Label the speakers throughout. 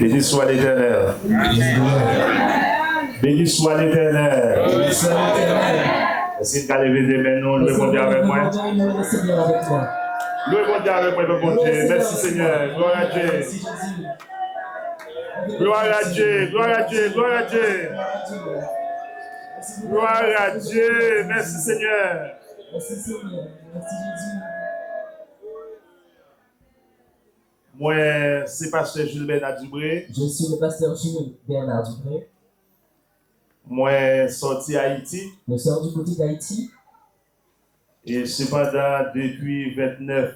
Speaker 1: Béni soit l'Éternel. Béni soit l'Éternel. Est-ce qu'il a levé des mains, nous, le bon Dieu avec moi? Le bon Dieu avec moi, le bon Dieu. Merci Seigneur. Gloire à Dieu. Gloire à Dieu. Gloire à Dieu. Gloire à Dieu. Gloire à Dieu. Merci Seigneur.
Speaker 2: Merci Seigneur. Merci Jésus.
Speaker 1: Moi, c'est pasteur Jules Bernard Dubré.
Speaker 2: Je suis le pasteur Jules Bernard Dubré.
Speaker 1: Moi, sorti Haïti.
Speaker 2: Je sors du côté d'Haïti.
Speaker 1: Et cependant, depuis 29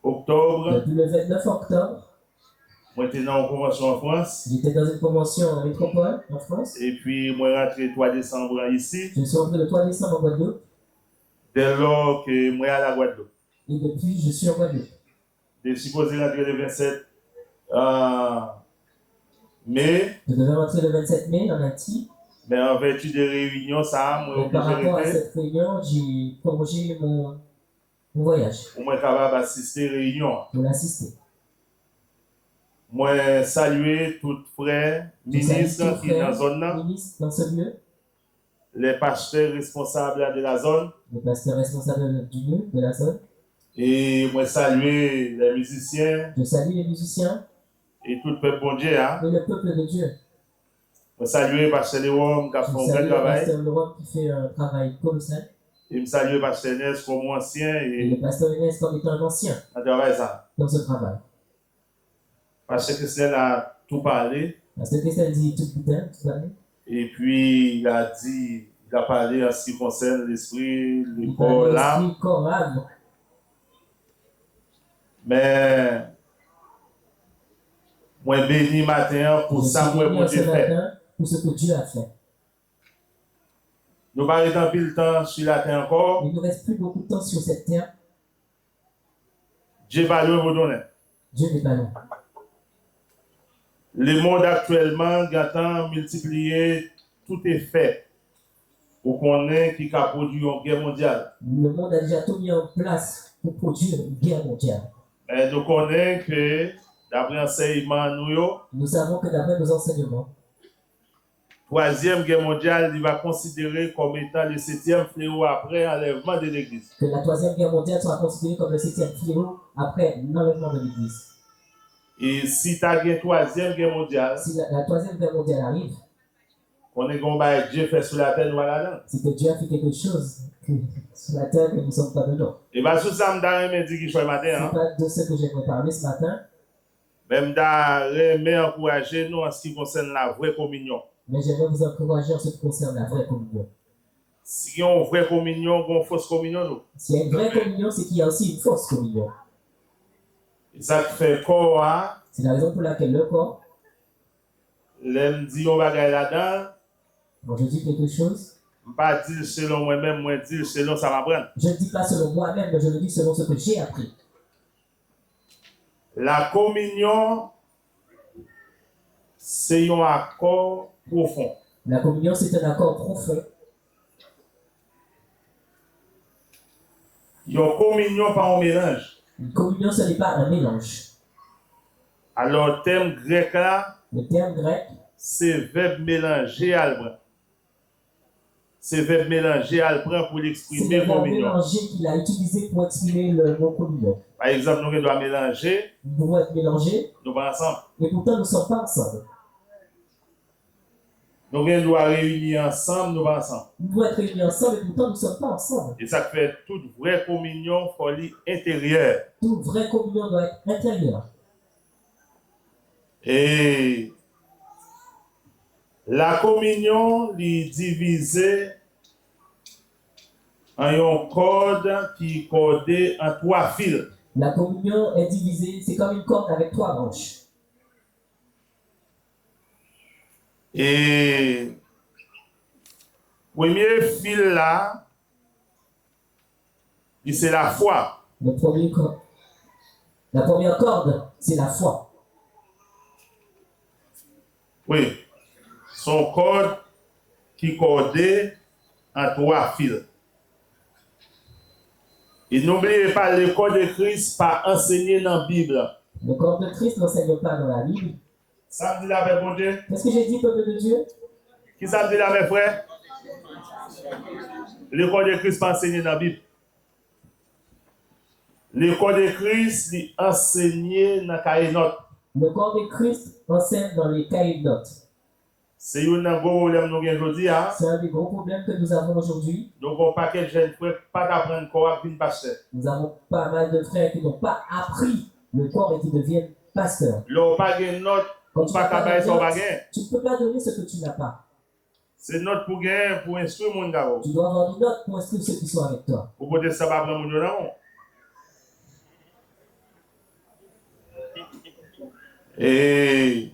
Speaker 1: octobre.
Speaker 2: Depuis le 29 octobre.
Speaker 1: Moi, j'étais dans une convention en France.
Speaker 2: J'étais dans une convention en métropole, en France.
Speaker 1: Et puis, moi, rentré le 3 décembre ici.
Speaker 2: Je suis rentré le 3 décembre en Guadeloupe.
Speaker 1: Dès lors que moi, à la Guadeloupe.
Speaker 2: Et depuis, je suis en Guadeloupe.
Speaker 1: Je suis supposé rentrer le 27 mai.
Speaker 2: Je devais rentrer le 27 mai en Haïti.
Speaker 1: Mais en vertu des réunions, ça, moi,
Speaker 2: par rapport à cette réunion, j'ai prolongé mon voyage.
Speaker 1: Pour moi, capable d'assister à la réunion.
Speaker 2: Pour l'assister.
Speaker 1: Moi, saluer tous frères, ministres qui sont dans la zone.
Speaker 2: Ministres dans ce lieu.
Speaker 1: Les pasteurs responsables de la zone.
Speaker 2: Les pasteurs responsables du lieu, de la zone.
Speaker 1: Et moi, saluer les musiciens.
Speaker 2: Je salue les musiciens.
Speaker 1: Et tout le peuple bon Dieu. Hein?
Speaker 2: Et le peuple de Dieu.
Speaker 1: Je salue Pasteur Léon qui a fait un grand travail.
Speaker 2: Pasteur Léon qui fait un travail colossal.
Speaker 1: Et je salue Pasteur Inès comme ancien.
Speaker 2: Et le Pasteur Inès comme étant un ancien. Dans ce travail.
Speaker 1: Pasteur Christian a tout parlé.
Speaker 2: Pasteur Christian dit tout bien, tout parlé.
Speaker 1: Et puis il a parlé en ce qui concerne l'esprit, le corps, l'âme. Mais moi béni matin pour ça, moi pour Dieu fait.
Speaker 2: Pour ce que Dieu a fait.
Speaker 1: Nous parlons d'un peu de temps sur la terre encore.
Speaker 2: Il ne nous reste plus beaucoup de temps sur cette terre.
Speaker 1: Dieu va vous donner.
Speaker 2: Dieu n'est pas loin.
Speaker 1: Le monde actuellement gâtant multiplié, tout est fait pour qu'on ait qui a produit une guerre mondiale.
Speaker 2: Le monde a déjà tout mis en place pour produire une guerre mondiale.
Speaker 1: Et nous connaissons que d'après l'enseignement,
Speaker 2: nous savons que d'après nos enseignements,
Speaker 1: Troisième guerre mondiale, il va considérer comme étant le 7e fléau après l'enlèvement de l'Église.
Speaker 2: Que la troisième guerre mondiale sera considérée comme le 7e fléau après l'enlèvement de l'Église. Et
Speaker 1: si tu as une troisième guerre mondiale,
Speaker 2: si la troisième guerre mondiale arrive,
Speaker 1: on est comme Dieu fait sur la terre, nous là-dedans.
Speaker 2: C'est que Dieu a fait quelque chose sur la terre que nous ne sommes pas dedans.
Speaker 1: Et bien, tout ça, je dit qu'il matin.
Speaker 2: C'est pas de ce que j'aimerais parler ce matin.
Speaker 1: Même j'aimerais encourager nous en ce qui concerne la vraie communion.
Speaker 2: Mais j'aimerais vous encourager en ce qui concerne la vraie communion.
Speaker 1: Si on a une vraie communion, on a une fausse communion.
Speaker 2: S'il y a une vraie communion, c'est qu'il y a aussi une fausse communion.
Speaker 1: Ça fait corps.
Speaker 2: C'est la raison pour laquelle le corps.
Speaker 1: L'aime dit on va là-dedans.
Speaker 2: Quand je dis quelque chose.
Speaker 1: Je ne pas dire selon moi-même, moi dire selon ça m'apprend.
Speaker 2: Je ne dis pas selon moi-même, mais je le dis selon ce que j'ai appris.
Speaker 1: La communion, c'est un accord profond.
Speaker 2: La communion, c'est un accord profond.
Speaker 1: Une communion, pas un mélange.
Speaker 2: Une communion, ce n'est pas un mélange.
Speaker 1: Alors, le terme grec là,
Speaker 2: le terme grec,
Speaker 1: c'est verbe mélanger à l'prendre. C'est verbe mélanger à l'prendre pour l'exprimer.
Speaker 2: C'est le verbe mélanger qu'il a utilisé pour exprimer le mot communion.
Speaker 1: Par exemple, nous devons mélanger.
Speaker 2: Nous devons être mélangés.
Speaker 1: Nous sommes ensemble.
Speaker 2: Et pourtant, nous ne sommes pas ensemble.
Speaker 1: Nous devons réunir ensemble, nous sommes ensemble.
Speaker 2: Nous devons être réunis ensemble et pourtant, nous ne sommes pas ensemble.
Speaker 1: Et ça fait toute vraie communion folie intérieure.
Speaker 2: Toute vraie communion doit être intérieure.
Speaker 1: Et la communion est divisée en un corde qui est cordé en 3 fils.
Speaker 2: La communion est divisée, c'est comme une corde avec 3 branches.
Speaker 1: Et le premier fil là, c'est la foi.
Speaker 2: La première corde, c'est la foi.
Speaker 1: Oui. Son corde qui est cordé en 3 fils. Et n'oubliez pas, le corps de Christ pas enseigné dans la Bible.
Speaker 2: Le corps de Christ n'enseigne pas dans la Bible.
Speaker 1: Ça me dit la même, bon Dieu.
Speaker 2: Qu'est-ce que j'ai dit, peuple de Dieu?
Speaker 1: Qui ça me dit la même, frère? Le corps de Christ pas enseigné dans la Bible. Le corps de Christ est enseigné dans la note.
Speaker 2: Le corps de Christ enseigne dans les cahiers de notes.
Speaker 1: C'est un gros problème nous avons aujourd'hui. Hein?
Speaker 2: C'est un des gros problèmes que nous avons aujourd'hui.
Speaker 1: Donc, on paquet de jeunes frères pas d'apprendre corps à pasteur.
Speaker 2: Nous avons pas mal de frères qui n'ont pas appris le corps et qui deviennent pasteurs.
Speaker 1: L'on pas de note,
Speaker 2: Quand tu
Speaker 1: pas
Speaker 2: n'as
Speaker 1: son
Speaker 2: pas
Speaker 1: bagage.
Speaker 2: tu ne peux pas donner ce que tu n'as pas.
Speaker 1: C'est note pour gagner, pour instruire mon gars.
Speaker 2: Tu dois avoir des notes pour instruire ceux qui sont avec toi.
Speaker 1: Pour poder ça pas prendre mon non. Et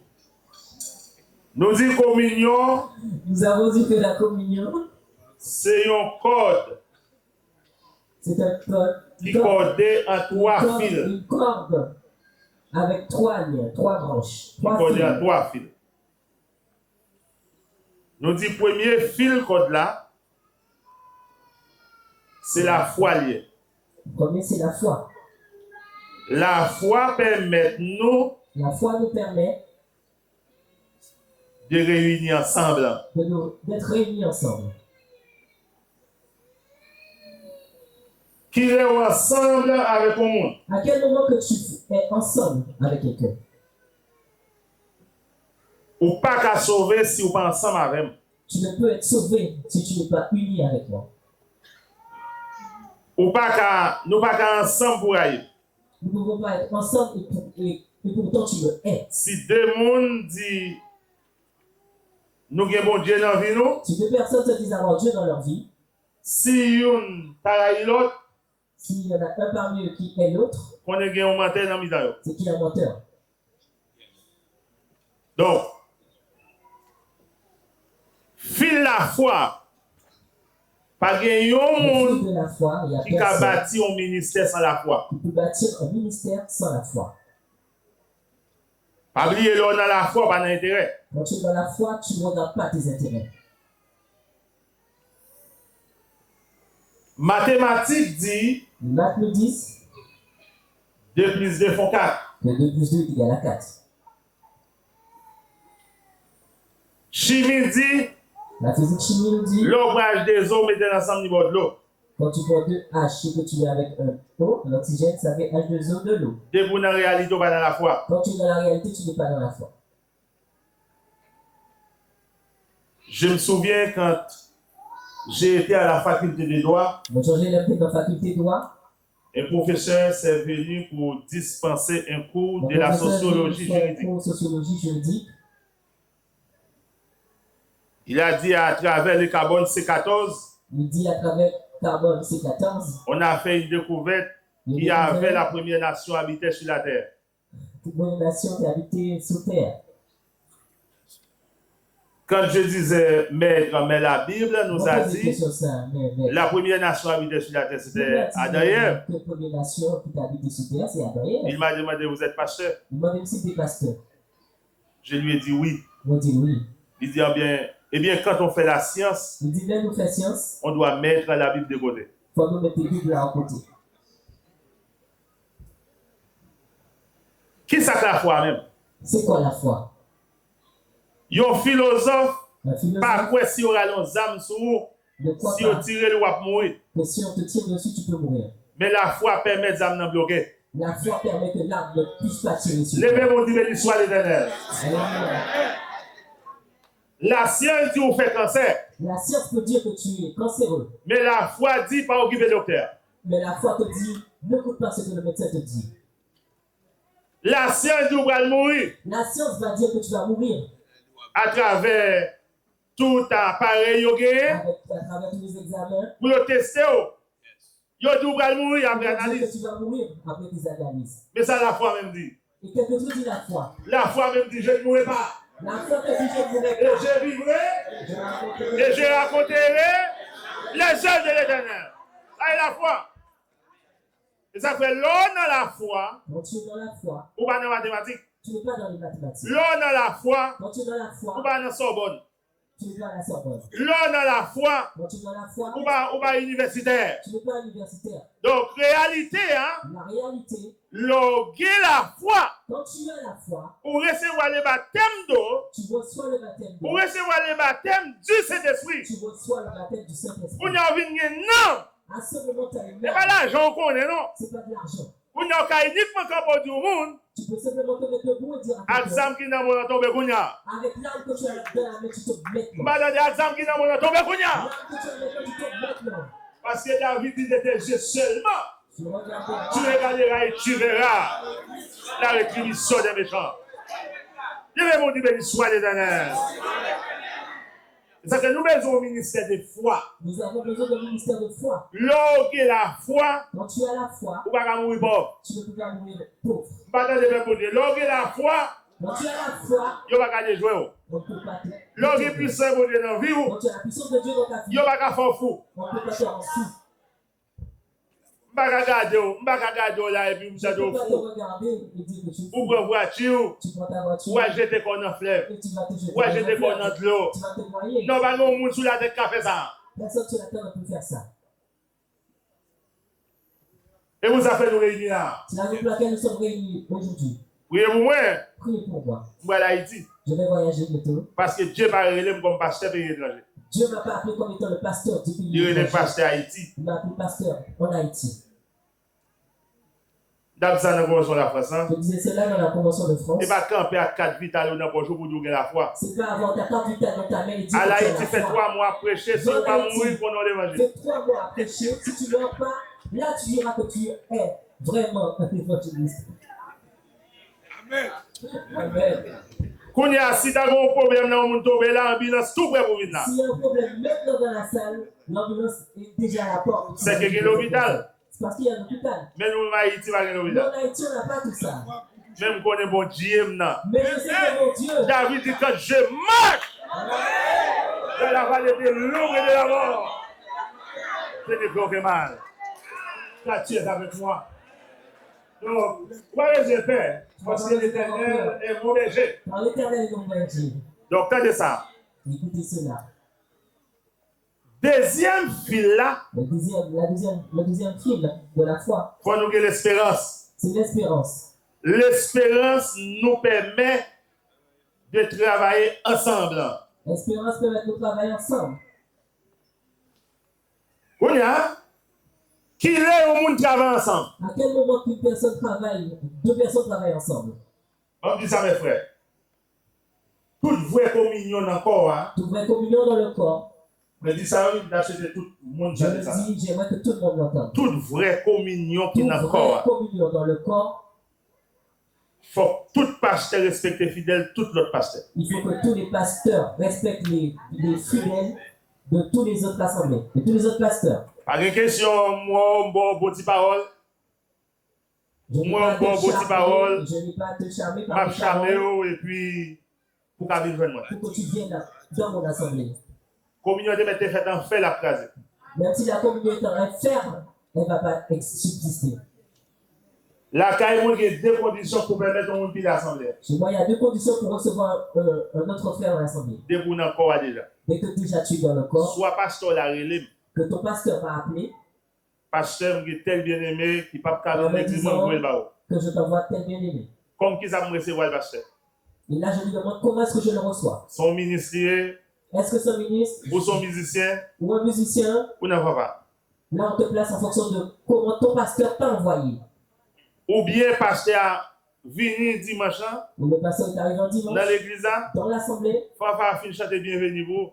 Speaker 1: nous disons communion.
Speaker 2: Nous avons dit que la communion,
Speaker 1: C'est un code
Speaker 2: c'est un code.
Speaker 1: qui codé en trois fils.
Speaker 2: Une corde avec trois liens, trois branches.
Speaker 1: Qui codé en trois fils. Nous disons premier fil code là, c'est la foi liée.
Speaker 2: Le premier, c'est la foi.
Speaker 1: La foi permet nous
Speaker 2: La foi nous permet
Speaker 1: de réunir ensemble.
Speaker 2: d'être réunis ensemble.
Speaker 1: Qui est ensemble avec le monde.
Speaker 2: À quel moment que tu es ensemble avec quelqu'un?
Speaker 1: Ou pas qu'à sauver si ou pas ensemble avec moi.
Speaker 2: Tu ne peux être sauvé si tu n'es pas uni avec moi.
Speaker 1: Ou pas qu'à nous pas qu'à ensemble pour aller.
Speaker 2: Nous ne pouvons pas être ensemble et pourtant tu le es.
Speaker 1: Si deux mondes disent nous avons bon Dieu dans la vie nous.
Speaker 2: Si deux personnes te disent avoir Dieu dans leur vie,
Speaker 1: Si une pareille l'autre,
Speaker 2: s'il y en a un parmi eux qui est l'autre,
Speaker 1: qu'on ait un menteur dans le milieu.
Speaker 2: c'est qu'il est un menteur.
Speaker 1: Donc, fil la foi, pas gagner un
Speaker 2: Le fil
Speaker 1: monde
Speaker 2: de la foi, il y a
Speaker 1: qui a
Speaker 2: personne
Speaker 1: bâti un ministère sans la foi.
Speaker 2: qui peut bâtir un ministère sans la foi.
Speaker 1: Pas oublier l'on a la foi, pas d'intérêt.
Speaker 2: Quand tu es dans la foi, tu ne regardes pas tes intérêts.
Speaker 1: Mathématiques dit
Speaker 2: Les maths nous disent
Speaker 1: 2 plus 2 font 4.
Speaker 2: que 2 plus 2 est égal à 4.
Speaker 1: Chimie dit
Speaker 2: La physique chimie nous dit
Speaker 1: l'ombrage des eaux mettez ensemble niveau de l'eau.
Speaker 2: quand tu prends 2 H et que tu es avec un O, l'oxygène, ça fait H2O de l'eau.
Speaker 1: Debout dans la réalité, pas dans la foi.
Speaker 2: Quand tu es dans la réalité, tu n'es pas dans la foi.
Speaker 1: Je me souviens quand j'ai été à la faculté des droits,
Speaker 2: Donc, j'ai l'impression dans la faculté de droit.
Speaker 1: un professeur s'est venu pour dispenser un cours de la sociologie juridique.
Speaker 2: Sociologie juridique.
Speaker 1: Il a dit à travers le carbone C14,
Speaker 2: Il dit à travers carbone C14,
Speaker 1: on a fait une découverte qui avait la première nation habitée sur la Terre.
Speaker 2: toute bonne nation qui habitait sur Terre.
Speaker 1: Quand je disais maître, mais la Bible nous a dit la première nation habitée sur la Terre, c'était Adam et Ève.
Speaker 2: La première nation qui habitait sur Terre, c'est Adam et Ève.
Speaker 1: Il m'a demandé, vous êtes pasteur?
Speaker 2: Il m'a demandé si tu es pasteur.
Speaker 1: Je lui ai dit oui.
Speaker 2: On dit oui.
Speaker 1: Il dit, eh bien, quand on fait la science,
Speaker 2: Il dit, là, nous faisons science.
Speaker 1: on doit mettre la Bible de côté.
Speaker 2: Il faut nous mettre la Bible à côté.
Speaker 1: Qui ça la foi même?
Speaker 2: C'est quoi la foi?
Speaker 1: Un philosophe,
Speaker 2: Un philosophe,
Speaker 1: pas quoi si on a les âmes sur vous,
Speaker 2: ne croit
Speaker 1: si on
Speaker 2: pas
Speaker 1: tire le wap mourir.
Speaker 2: que si on te tire dessus, tu peux mourir.
Speaker 1: Mais la foi permet les âmes de bloquer.
Speaker 2: La foi permet que l'âme ne puisse pas tirer sur
Speaker 1: Levez
Speaker 2: toi.
Speaker 1: mon Dieu, béni soit l'Éternel.
Speaker 2: Alléluia.
Speaker 1: La science dit vous fait cancer,
Speaker 2: La science peut dire que tu es cancéreux.
Speaker 1: mais la foi dit pas occuper le docteur.
Speaker 2: Mais la foi te dit, n'écoute pas ce que le médecin te dit.
Speaker 1: La science dit vous allez mourir
Speaker 2: La science va dire que tu vas mourir
Speaker 1: à travers tout appareil yoga
Speaker 2: à travers tous les examens.
Speaker 1: pour le tester. Yo dit vous allez mourir après
Speaker 2: Ça veut dire
Speaker 1: analyse.
Speaker 2: que tu vas mourir après tes analyses.
Speaker 1: Mais ça la foi même dit.
Speaker 2: Et quelque chose dit la foi.
Speaker 1: La foi même dit je ne mourrai pas.
Speaker 2: La foi te dit je ne mourrai
Speaker 1: Et
Speaker 2: pas.
Speaker 1: je vivrai
Speaker 2: Je raconterai
Speaker 1: et je raconterai les œuvres de l'Éternel. Ça est la foi. Et ça fait l'on a la foi,
Speaker 2: Quand tu es dans la foi,
Speaker 1: ou pas dans la mathématique.
Speaker 2: tu n'es pas dans les mathématiques.
Speaker 1: L'on a la foi,
Speaker 2: Quand tu es dans la
Speaker 1: ou
Speaker 2: foi,
Speaker 1: pas dans la Sorbonne.
Speaker 2: tu n'es plus à la Sorbonne.
Speaker 1: Là, dans la foi,
Speaker 2: Quand tu es dans la foi,
Speaker 1: ou pas universitaire.
Speaker 2: tu n'es pas universitaire.
Speaker 1: Donc, réalité, hein,
Speaker 2: La réalité,
Speaker 1: loguer la foi,
Speaker 2: quand tu as la foi,
Speaker 1: pour recevoir le baptême d'eau,
Speaker 2: tu reçois le baptême
Speaker 1: pour
Speaker 2: d'eau,
Speaker 1: recevoir le baptême du Saint-Esprit.
Speaker 2: tu reçois le baptême du
Speaker 1: Pour
Speaker 2: Saint-Esprit.
Speaker 1: nous venir, non,
Speaker 2: À ce moment, tu as une
Speaker 1: c'est pas l'argent qu'on est, non.
Speaker 2: c'est pas de l'argent.
Speaker 1: Pour nous, uniquement quand du monde,
Speaker 2: Tu peux simplement te mettre debout et dire à quelqu'un,
Speaker 1: Aksam qui n'a pas tombé kounya.
Speaker 2: avec l'âme que tu as dans la main, tu te mets là.
Speaker 1: Madame Aksam qui n'a pas tombé kounya.
Speaker 2: L'âme que tu as dans la main, tu te mets là.
Speaker 1: Parce que David il était juste seulement.
Speaker 2: Tu regardes
Speaker 1: Tu regarderas et tu verras la rétribution des méchants. Je vais vous dire béni soit l'Éternel. C'est ça que nous mettons au ministère de foi.
Speaker 2: Nous avons besoin d'un ministère de foi.
Speaker 1: L'eau qui est la foi,
Speaker 2: Quand tu as la foi,
Speaker 1: ou pas mourir pauvre.
Speaker 2: tu ne peux pas mourir pauvre.
Speaker 1: Pas de même pour dire. L'eau qui est la foi,
Speaker 2: Quand tu as la foi,
Speaker 1: il n'y a pas de jouer.
Speaker 2: on ne peut pas te.
Speaker 1: L'eau qui est puissant pour dire dans la vie,
Speaker 2: Quand tu as la puissance de Dieu dans ta
Speaker 1: il
Speaker 2: vie,
Speaker 1: n'y a pas de faire fou.
Speaker 2: on ne peut pas te rendre fou.
Speaker 1: Je ne vais pas regarder là et puis
Speaker 2: Tu ne peux
Speaker 1: vous
Speaker 2: pas te
Speaker 1: fou.
Speaker 2: regarder et dire que je suis
Speaker 1: Ou
Speaker 2: fou.
Speaker 1: prendre voiture,
Speaker 2: Tu prends ta voiture
Speaker 1: ou à jeter qu'on en fleuve,
Speaker 2: et tu vas te jeter
Speaker 1: ou à
Speaker 2: dans
Speaker 1: jeter
Speaker 2: la
Speaker 1: qu'on
Speaker 2: fleuve.
Speaker 1: en de l'eau.
Speaker 2: Tu vas te noyer.
Speaker 1: Non, pas non, monde sous la tête qui a fait ça.
Speaker 2: Personne sur la terre ne peut faire ça.
Speaker 1: Et vous avez nous réunir là.
Speaker 2: C'est la raison pour laquelle nous sommes réunis aujourd'hui.
Speaker 1: Oui, vous moi,
Speaker 2: Priez pour moi.
Speaker 1: moi à Haïti.
Speaker 2: Je vais voyager bientôt.
Speaker 1: Parce que Dieu m'a révélé comme pasteur pays étranger.
Speaker 2: Dieu ne m'a pas appelé comme étant le pasteur du pays.
Speaker 1: Il est
Speaker 2: étranger.
Speaker 1: pasteur à Haïti.
Speaker 2: Il m'a appelé pasteur en Haïti.
Speaker 1: Dans ça, nous commençons la France.
Speaker 2: Je disais cela dans la Convention de France.
Speaker 1: Et pas camper à 4 vitales dans le jour pour nous la foi.
Speaker 2: C'est pas avoir ta carte vitale dans ta main et dire
Speaker 1: À
Speaker 2: que tu as
Speaker 1: l'Haïti,
Speaker 2: la
Speaker 1: fait
Speaker 2: foi.
Speaker 1: 3 mois à prêcher, si on pas mourir pour nous l'évangile.
Speaker 2: Fais 3 mois à prêcher. Si tu ne meurs pas, là tu diras que tu es vraiment un évangéliste. Amen.
Speaker 1: Quand il y a si tu as un problème dans le monde, l'ambulance tout prêt pour venir là.
Speaker 2: S'il y a un problème maintenant dans la salle, l'ambulance est déjà à la porte.
Speaker 1: C'est qu'il y a l'hôpital.
Speaker 2: C'est parce qu'il y a un hôpital.
Speaker 1: Mais nous, en Haïti, pas de
Speaker 2: Mais
Speaker 1: l'hôpital.
Speaker 2: en Haïti, on n'a pas tout ça.
Speaker 1: Même qu'on est bon Dieu maintenant.
Speaker 2: Mais je sais que mon Dieu,
Speaker 1: David dit quand je marche dans la vallée de l'ombre et de la mort, je ne peux que mal. Car tu es avec moi. Donc, pourquoi j'ai peur? Parce que l'Éternel est mon berger.
Speaker 2: dans l'éternel est mon berger.
Speaker 1: Donc, regardez ça.
Speaker 2: Écoutez cela.
Speaker 1: Deuxième fil là,
Speaker 2: Le deuxième fil de la foi,
Speaker 1: il faut nous gagner l'espérance.
Speaker 2: c'est l'espérance.
Speaker 1: L'espérance nous permet de travailler ensemble.
Speaker 2: L'espérance permet de nous travailler ensemble.
Speaker 1: On y a qui est au monde travaille ensemble.
Speaker 2: À quel moment qu'une personne travaille, deux personnes travaillent ensemble?
Speaker 1: On dit ça, mes frères. Toute vraie communion encore, hein.
Speaker 2: Toute vraie communion dans le corps.
Speaker 1: Je dis ça, oui, d'acheter tout le monde.
Speaker 2: Je le dis, j'aimerais que tout le monde l'entende.
Speaker 1: Toute vraie communion qui
Speaker 2: Toute
Speaker 1: n'a
Speaker 2: vraie
Speaker 1: encore.
Speaker 2: communion dans le corps,
Speaker 1: Il faut que tout pasteur respecte fidèle, tout l'autre pasteur.
Speaker 2: il faut que tous les pasteurs respectent les fidèles de tous les autres assemblées, de tous les autres pasteurs.
Speaker 1: Pas de question, moi, bon, petite parole.
Speaker 2: Je n'ai
Speaker 1: Moi,
Speaker 2: pas
Speaker 1: bon,
Speaker 2: à te
Speaker 1: petite
Speaker 2: charmer,
Speaker 1: parole.
Speaker 2: je n'ai pas à te charmer
Speaker 1: Ma
Speaker 2: par mes
Speaker 1: charmer
Speaker 2: paroles
Speaker 1: et puis, pour qu'à vivre moi.
Speaker 2: pour que tu viennes dans mon assemblée.
Speaker 1: Communion de mettre fait en fait la phrase.
Speaker 2: Même si la communion est en ferme, elle ne va pas subsister.
Speaker 1: La caille, il y a deux conditions pour permettre au monde de l'assemblée.
Speaker 2: Chez moi, il y a deux conditions pour recevoir un autre frère dans l'assemblée.
Speaker 1: Dès vous n'en corps déjà.
Speaker 2: Dès que déjà tu es dans le corps,
Speaker 1: Soit pasteur la relève,
Speaker 2: que ton pasteur m'a appelé,
Speaker 1: pasteur qui est tel bien aimé, qui ne peut pas
Speaker 2: en me
Speaker 1: l'église,
Speaker 2: disant
Speaker 1: le barreau.
Speaker 2: que je t'envoie tel bien-aimé.
Speaker 1: Comme qui ça me recevoir le pasteur?
Speaker 2: Et là, je lui demande comment est-ce que je le reçois.
Speaker 1: Son ministère,
Speaker 2: Est-ce que c'est un ministre
Speaker 1: ou son musicien,
Speaker 2: ou un musicien?
Speaker 1: ou n'en va pas.
Speaker 2: Là, on te place en fonction de comment ton pasteur t'a envoyé.
Speaker 1: Ou bien pasteur a venu dimanche
Speaker 2: Ou le pasteur est arrivé en dimanche
Speaker 1: dans l'église,
Speaker 2: dans l'assemblée,
Speaker 1: Fafa a fini chanter bienvenue vous,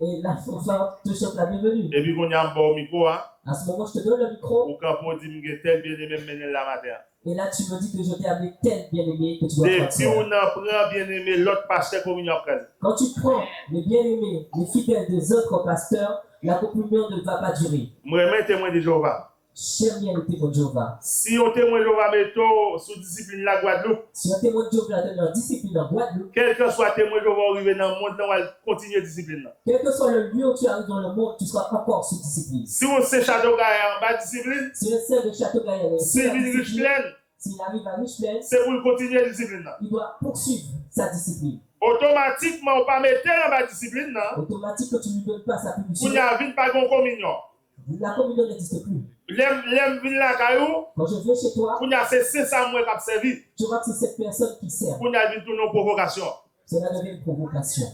Speaker 2: et la fanfare te chante la bienvenue.
Speaker 1: et puis qu'on y a un bon micro,
Speaker 2: À ce moment, je te donne le micro
Speaker 1: ou quand on dit que tel bien aimé mener la matin.
Speaker 2: et là, tu me dis que je t'ai appelé tel bien-aimé que tu dois
Speaker 1: Et si
Speaker 2: prendre.
Speaker 1: on en prend bien aimé l'autre pasteur communion présent.
Speaker 2: Quand tu prends les bien-aimés, les fidèles des autres pasteurs, la communion ne va pas durer.
Speaker 1: Moi, je témoin de Jéhovah.
Speaker 2: Cher bien-aimé de Jéhovah.
Speaker 1: Si on témoin de Jéhovah, mettons sous discipline la Guadeloupe,
Speaker 2: Si un témoin de Jéhovah donne leur discipline en Guadeloupe,
Speaker 1: quel que soit témoin de Jéhovah arrivé dans le monde, on va continuer discipline.
Speaker 2: quel que soit le lieu où tu arrives dans le monde, tu seras encore sous discipline.
Speaker 1: Si on sait Château Gaillard en bas discipline,
Speaker 2: Si le sel de Château Gaillard est
Speaker 1: si
Speaker 2: sous la
Speaker 1: une riche
Speaker 2: discipline,
Speaker 1: pleine,
Speaker 2: S'il arrive à Michelin,
Speaker 1: c'est pour continuer la discipline.
Speaker 2: il doit poursuivre sa discipline.
Speaker 1: Automatiquement, on ne pas mettre dans la discipline.
Speaker 2: Automatique que tu ne lui donnes pas sa
Speaker 1: Vous
Speaker 2: punition.
Speaker 1: n'avez pas de communion.
Speaker 2: La communion n'existe plus.
Speaker 1: L'aime vient la caillou.
Speaker 2: Quand je viens chez toi,
Speaker 1: Vous n'avez c'est ça moi qui a servi.
Speaker 2: tu vois que c'est cette personne qui sert.
Speaker 1: Vous n'avez tout nos provocations.
Speaker 2: Cela devient une provocation.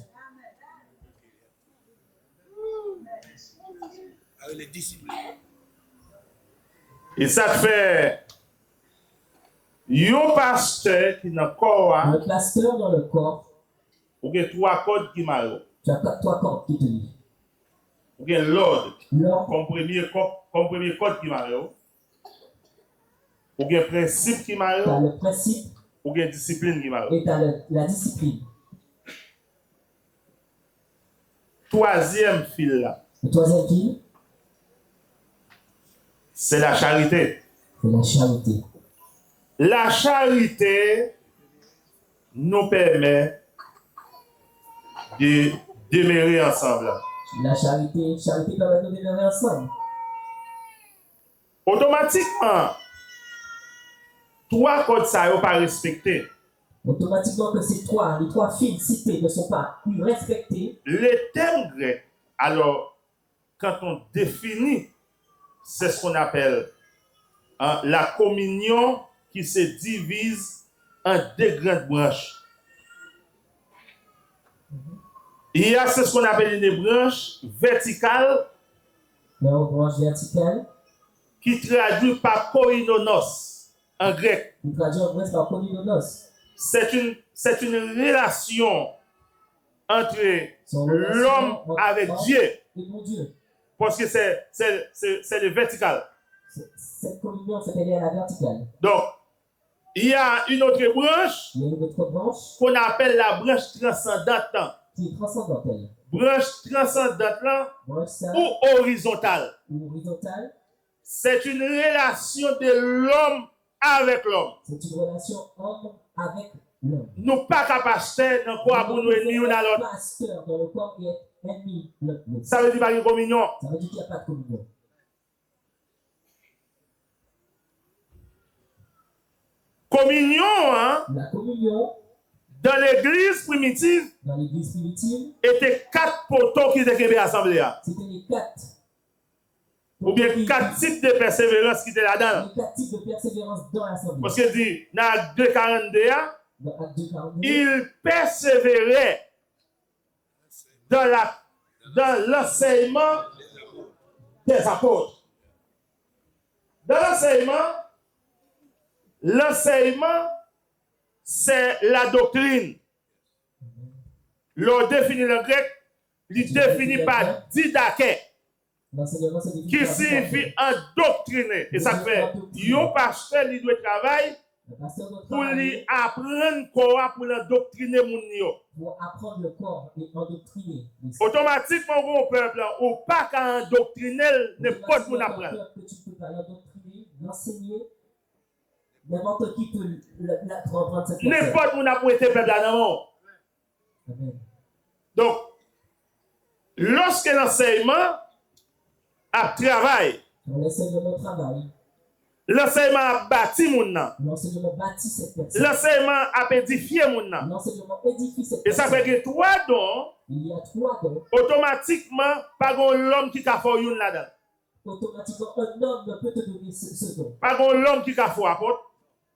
Speaker 3: Avec les disciplines.
Speaker 1: Et ça fait un pasteur qui n'a pas
Speaker 2: Le pasteur dans le corps,
Speaker 1: ou bien 3 codes qui marrent.
Speaker 2: tu as 3 cordes qui te lient.
Speaker 1: Ou bien l'ordre
Speaker 2: L'ordre,
Speaker 1: comme premier code qui marrent. Ou bien principe qui
Speaker 2: tu as
Speaker 1: marrent.
Speaker 2: le principe
Speaker 1: Ou bien discipline qui marrent.
Speaker 2: et tu as la discipline.
Speaker 1: Troisième fil là,
Speaker 2: Le troisième fil,
Speaker 1: c'est la charité.
Speaker 2: c'est la charité.
Speaker 1: La charité nous permet de demeurer ensemble.
Speaker 2: La charité permet de demeurer ensemble.
Speaker 1: Automatiquement, 3 codes ça n'est pas respecté.
Speaker 2: Automatiquement que les 3 fils cités ne sont pas respectés.
Speaker 1: Les termes grecs, alors, quand on définit, c'est ce qu'on appelle la communion qui se divise en 2 grandes branches. Il y a ce qu'on appelle une branche verticale
Speaker 2: La branche verticale,
Speaker 1: qui traduit par koinonos en grec.
Speaker 2: qui traduit en grec par koinonos.
Speaker 1: C'est une relation entre l'homme avec Dieu,
Speaker 2: Et mon Dieu,
Speaker 1: parce que c'est le vertical.
Speaker 2: cette communion c'est liée à la verticale.
Speaker 1: Donc, il y a une autre branche
Speaker 2: Il y a une autre branche
Speaker 1: qu'on appelle la branche transcendante.
Speaker 2: qui est transcendantale.
Speaker 1: Branche transcendante là,
Speaker 2: Branche ça,
Speaker 1: ou horizontale.
Speaker 2: ou horizontale,
Speaker 1: C'est une relation de l'homme avec l'homme.
Speaker 2: c'est une relation homme avec l'homme.
Speaker 1: Nous pas capables de faire dans quoi pour nous ennemis l'un à l'autre.
Speaker 2: Le pasteur dans le corps est ennemi l'autre.
Speaker 1: Ça veut dire pas une communion.
Speaker 2: Ça veut dire qu'il n'y a pas de communion.
Speaker 1: Communion, hein,
Speaker 2: La communion,
Speaker 1: dans l'église primitive,
Speaker 2: dans l'église primitive,
Speaker 1: était 4 poteaux qui étaient assemblés.
Speaker 2: c'était les 4.
Speaker 1: Ou bien 4 types de persévérance qui étaient là-dedans.
Speaker 2: Les 4 types de persévérance dans l'assemblée.
Speaker 1: Parce que dit, dans Acte 2:42,
Speaker 2: Dans Acte 2:42,
Speaker 1: il persévérait dans l'enseignement des apôtres. Dans l'enseignement, c'est la doctrine. L'on définit le grec, il définit par didaké,
Speaker 2: l'enseignement c'est
Speaker 1: qui signifie endoctriner. Et ça fait, un pasteur, il doit travailler
Speaker 2: le pasteur doit
Speaker 1: pour lui
Speaker 2: travailler
Speaker 1: apprendre quoi pour l'endoctriner mon yo.
Speaker 2: pour apprendre le corps et endoctriner.
Speaker 1: Automatiquement, au peuple, ou pas qu'à endoctriner n'importe où apprendre.
Speaker 2: Que tu peux pas l'endoctriner, l'enseigner. N'importe qui peut comprendre cette personne.
Speaker 1: N'importe où n'a pas été peuple là non.
Speaker 2: Amen.
Speaker 1: Donc, lorsque l'enseignement a travaillé,
Speaker 2: L'enseignement travaille.
Speaker 1: l'enseignement a bâti mon nom,
Speaker 2: L'enseignement bâtit cette personne.
Speaker 1: l'enseignement a édifié mon nom.
Speaker 2: L'enseignement édifie cette
Speaker 1: Et ça
Speaker 2: personne.
Speaker 1: fait que 3 dons,
Speaker 2: Il y a 3 dons.
Speaker 1: automatiquement, pas l'homme qui a fait une là-dedans.
Speaker 2: Automatiquement, un homme ne peut te donner ce don.
Speaker 1: Pas l'homme qui a fait apôtre.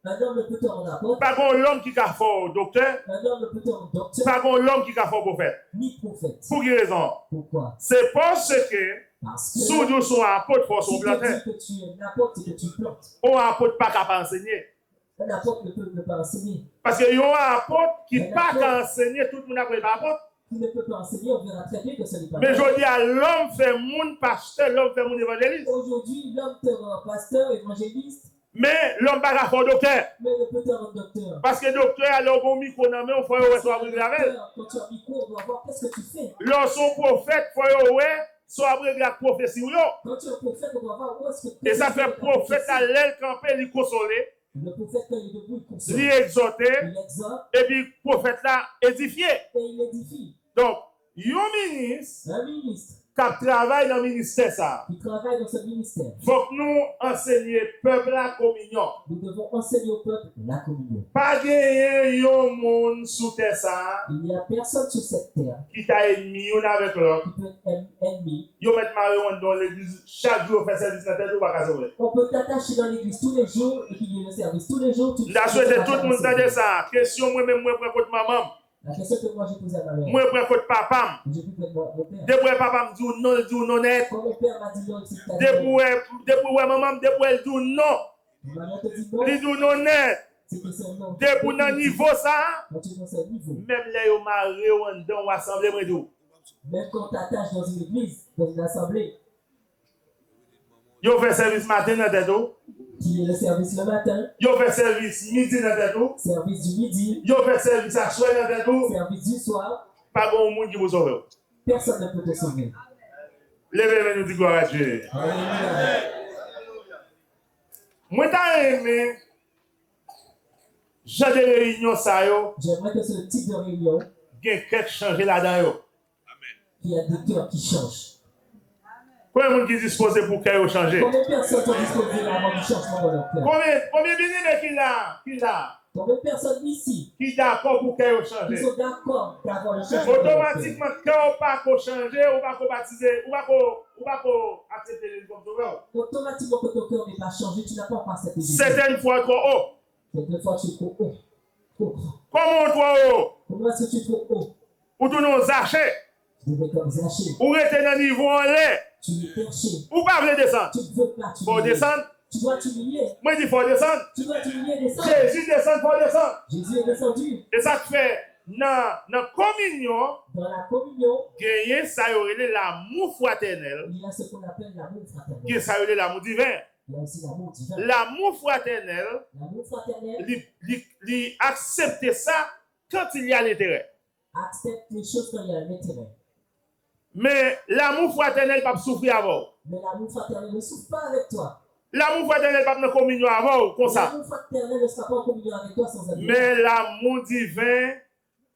Speaker 2: Un homme ne peut te rendre apôtre.
Speaker 1: Pas l'homme qui a fait docteur.
Speaker 2: Un homme ne peut te rendre docteur,
Speaker 1: Pas l'homme qui a fait prophète.
Speaker 2: ni prophète.
Speaker 1: Pour quelle raison?
Speaker 2: Pourquoi?
Speaker 1: C'est parce que
Speaker 2: Parce que
Speaker 1: sous nous sommes apôtres pour
Speaker 2: si
Speaker 1: son
Speaker 2: tu
Speaker 1: plantain.
Speaker 2: dis que tu es un apôtre et que tu plantes,
Speaker 1: On apôtre pas capable d'enseigner.
Speaker 2: un apôtre ne peut pas enseigner.
Speaker 1: Parce que y a un apôtre qui pas qu'à enseigner, tout le monde après apôtre.
Speaker 2: Qui ne peut pas enseigner, on verra très bien que ce n'est pas
Speaker 1: Mais
Speaker 2: vrai.
Speaker 1: je dis à l'homme fait mon pasteur, l'homme fait mon évangéliste.
Speaker 2: Aujourd'hui, l'homme te rend pasteur, évangéliste,
Speaker 1: Mais l'homme pas qu'à faire docteur.
Speaker 2: mais il ne peut te rendre docteur.
Speaker 1: Parce que docteur, alors on micro dans on faut soit abri gravel.
Speaker 2: Quand tu as un micro, on doit voir qu'est-ce que tu fais.
Speaker 1: Lorsqu'on prophète, faut soit abri la prophétie ou yo.
Speaker 2: Quand tu es un prophète, on doit voir où est-ce que...
Speaker 1: Et ça fait prophète à l'aile camper, il consoler,
Speaker 2: Le prophète, quand il est debout, il console.
Speaker 1: il exhorter,
Speaker 2: Il exhorte
Speaker 1: et puis prophète là édifier.
Speaker 2: et il édifie.
Speaker 1: Donc, un ministre
Speaker 2: Un ministre
Speaker 1: qui travaille dans le ministère ça.
Speaker 2: qui travaillent dans ce ministère.
Speaker 1: Faut que nous enseignions peuple la communion.
Speaker 2: Nous devons enseigner au peuple la communion.
Speaker 1: Pas gagner un monde sous terre ça
Speaker 2: Il n'y a personne sur cette terre
Speaker 1: qui t'a ennemi une avec l'autre.
Speaker 2: qui peut être ennemi.
Speaker 1: Yo met marion dans l'église chaque jour fait service dans tête ou pas casser.
Speaker 2: On peut t'attacher dans l'église tous les jours et qu'il y ait le service tous les jours.
Speaker 1: La souhaite tout le monde entendre ça. Question moi même moi prends côté maman.
Speaker 2: La question que moi j'ai posée à ma mère.
Speaker 1: Moi prends côté papa.
Speaker 2: J'ai pu prendre mon père.
Speaker 1: Depuis papa me dit non net.
Speaker 2: Quand mon père m'a dit non, c'est ta
Speaker 1: Depuis maman depuis elle dit non.
Speaker 2: Ma mère te dit non,
Speaker 1: Il dit non net.
Speaker 2: c'est que c'est un non.
Speaker 1: Depuis dans niveau ça,
Speaker 2: Quand tu es dans ce niveau,
Speaker 1: même les yo marié ou dans assemblée moi tout.
Speaker 2: même quand tu t'attaches dans une église, dans une assemblée,
Speaker 1: Yo fait service matin dans tête ou.
Speaker 2: qui est le service le matin,
Speaker 1: Yo fait service midi dans tête ou.
Speaker 2: service du midi,
Speaker 1: Yo fait service à soir dans tête ou.
Speaker 2: service du soir,
Speaker 1: Pas bon monde qui vous sauve.
Speaker 2: personne ne peut te sauver.
Speaker 1: Levez nous dit gloire à Dieu.
Speaker 2: Alléluia.
Speaker 1: Moi t'as aimé j'ai des réunions ça yo,
Speaker 2: J'aimerais que ce type de réunion,
Speaker 1: gen quelque changer là-dedans yo.
Speaker 2: qu'il y a des cœurs qui changent.
Speaker 1: Combien de monde qui disposé pour que yo changer?
Speaker 2: Combien de personnes sont disposées à avoir du changement dans leur cœur?
Speaker 1: Combien bien-aimés qui là
Speaker 2: Combien de personnes ici
Speaker 1: qui d'accord pour que yo
Speaker 2: qui
Speaker 1: changer?
Speaker 2: sont d'accord pour avoir le changement dans leur cœur?
Speaker 1: Automatiquement quand on pas qu'on changer, on pas qu'on baptiser, on pas qu'on accepter les comme sauveur.
Speaker 2: Automatiquement que ton cœur n'est pas changé, tu n'as pas passé cette vie.
Speaker 1: Certaines fois trop haut.
Speaker 2: Cette fois, tu es trop haut. Trop.
Speaker 1: Comment trop haut?
Speaker 2: Comment est-ce que tu es trop haut?
Speaker 1: Ou tout nous zacher,
Speaker 2: Tu devais comme zacher.
Speaker 1: ou rester dans le niveau en l'air,
Speaker 2: Tu es perché.
Speaker 1: ou pas voulez descendre.
Speaker 2: Tu ne veux pas
Speaker 1: Faut
Speaker 2: t'humilier.
Speaker 1: descendre.
Speaker 2: Tu dois t'humilier.
Speaker 1: Moi je dis faut descendre.
Speaker 2: Tu dois t'humilier et descendre.
Speaker 1: Jésus descend, faut descendre.
Speaker 2: Jésus est descendu.
Speaker 1: Et ça fait dans la communion,
Speaker 2: Dans la communion,
Speaker 1: gagner ça y aurait l'amour fraternel,
Speaker 2: il y a ce qu'on appelle l'amour fraternel.
Speaker 1: qui ça y aurait l'amour divin.
Speaker 2: Il y a aussi l'amour divin.
Speaker 1: L'amour fraternel,
Speaker 2: L'amour fraternel
Speaker 1: il accepter ça quand il y a l'intérêt.
Speaker 2: accepte les choses quand il y a un intérêt.
Speaker 1: Mais l'amour fraternel pas souffrir avant.
Speaker 2: Mais l'amour fraternel ne souffre pas avec toi.
Speaker 1: L'amour fraternel pas de communion avant comme ça.
Speaker 2: L'amour fraternel ne sera pas en communion avec toi sans amour.
Speaker 1: Mais l'amour divin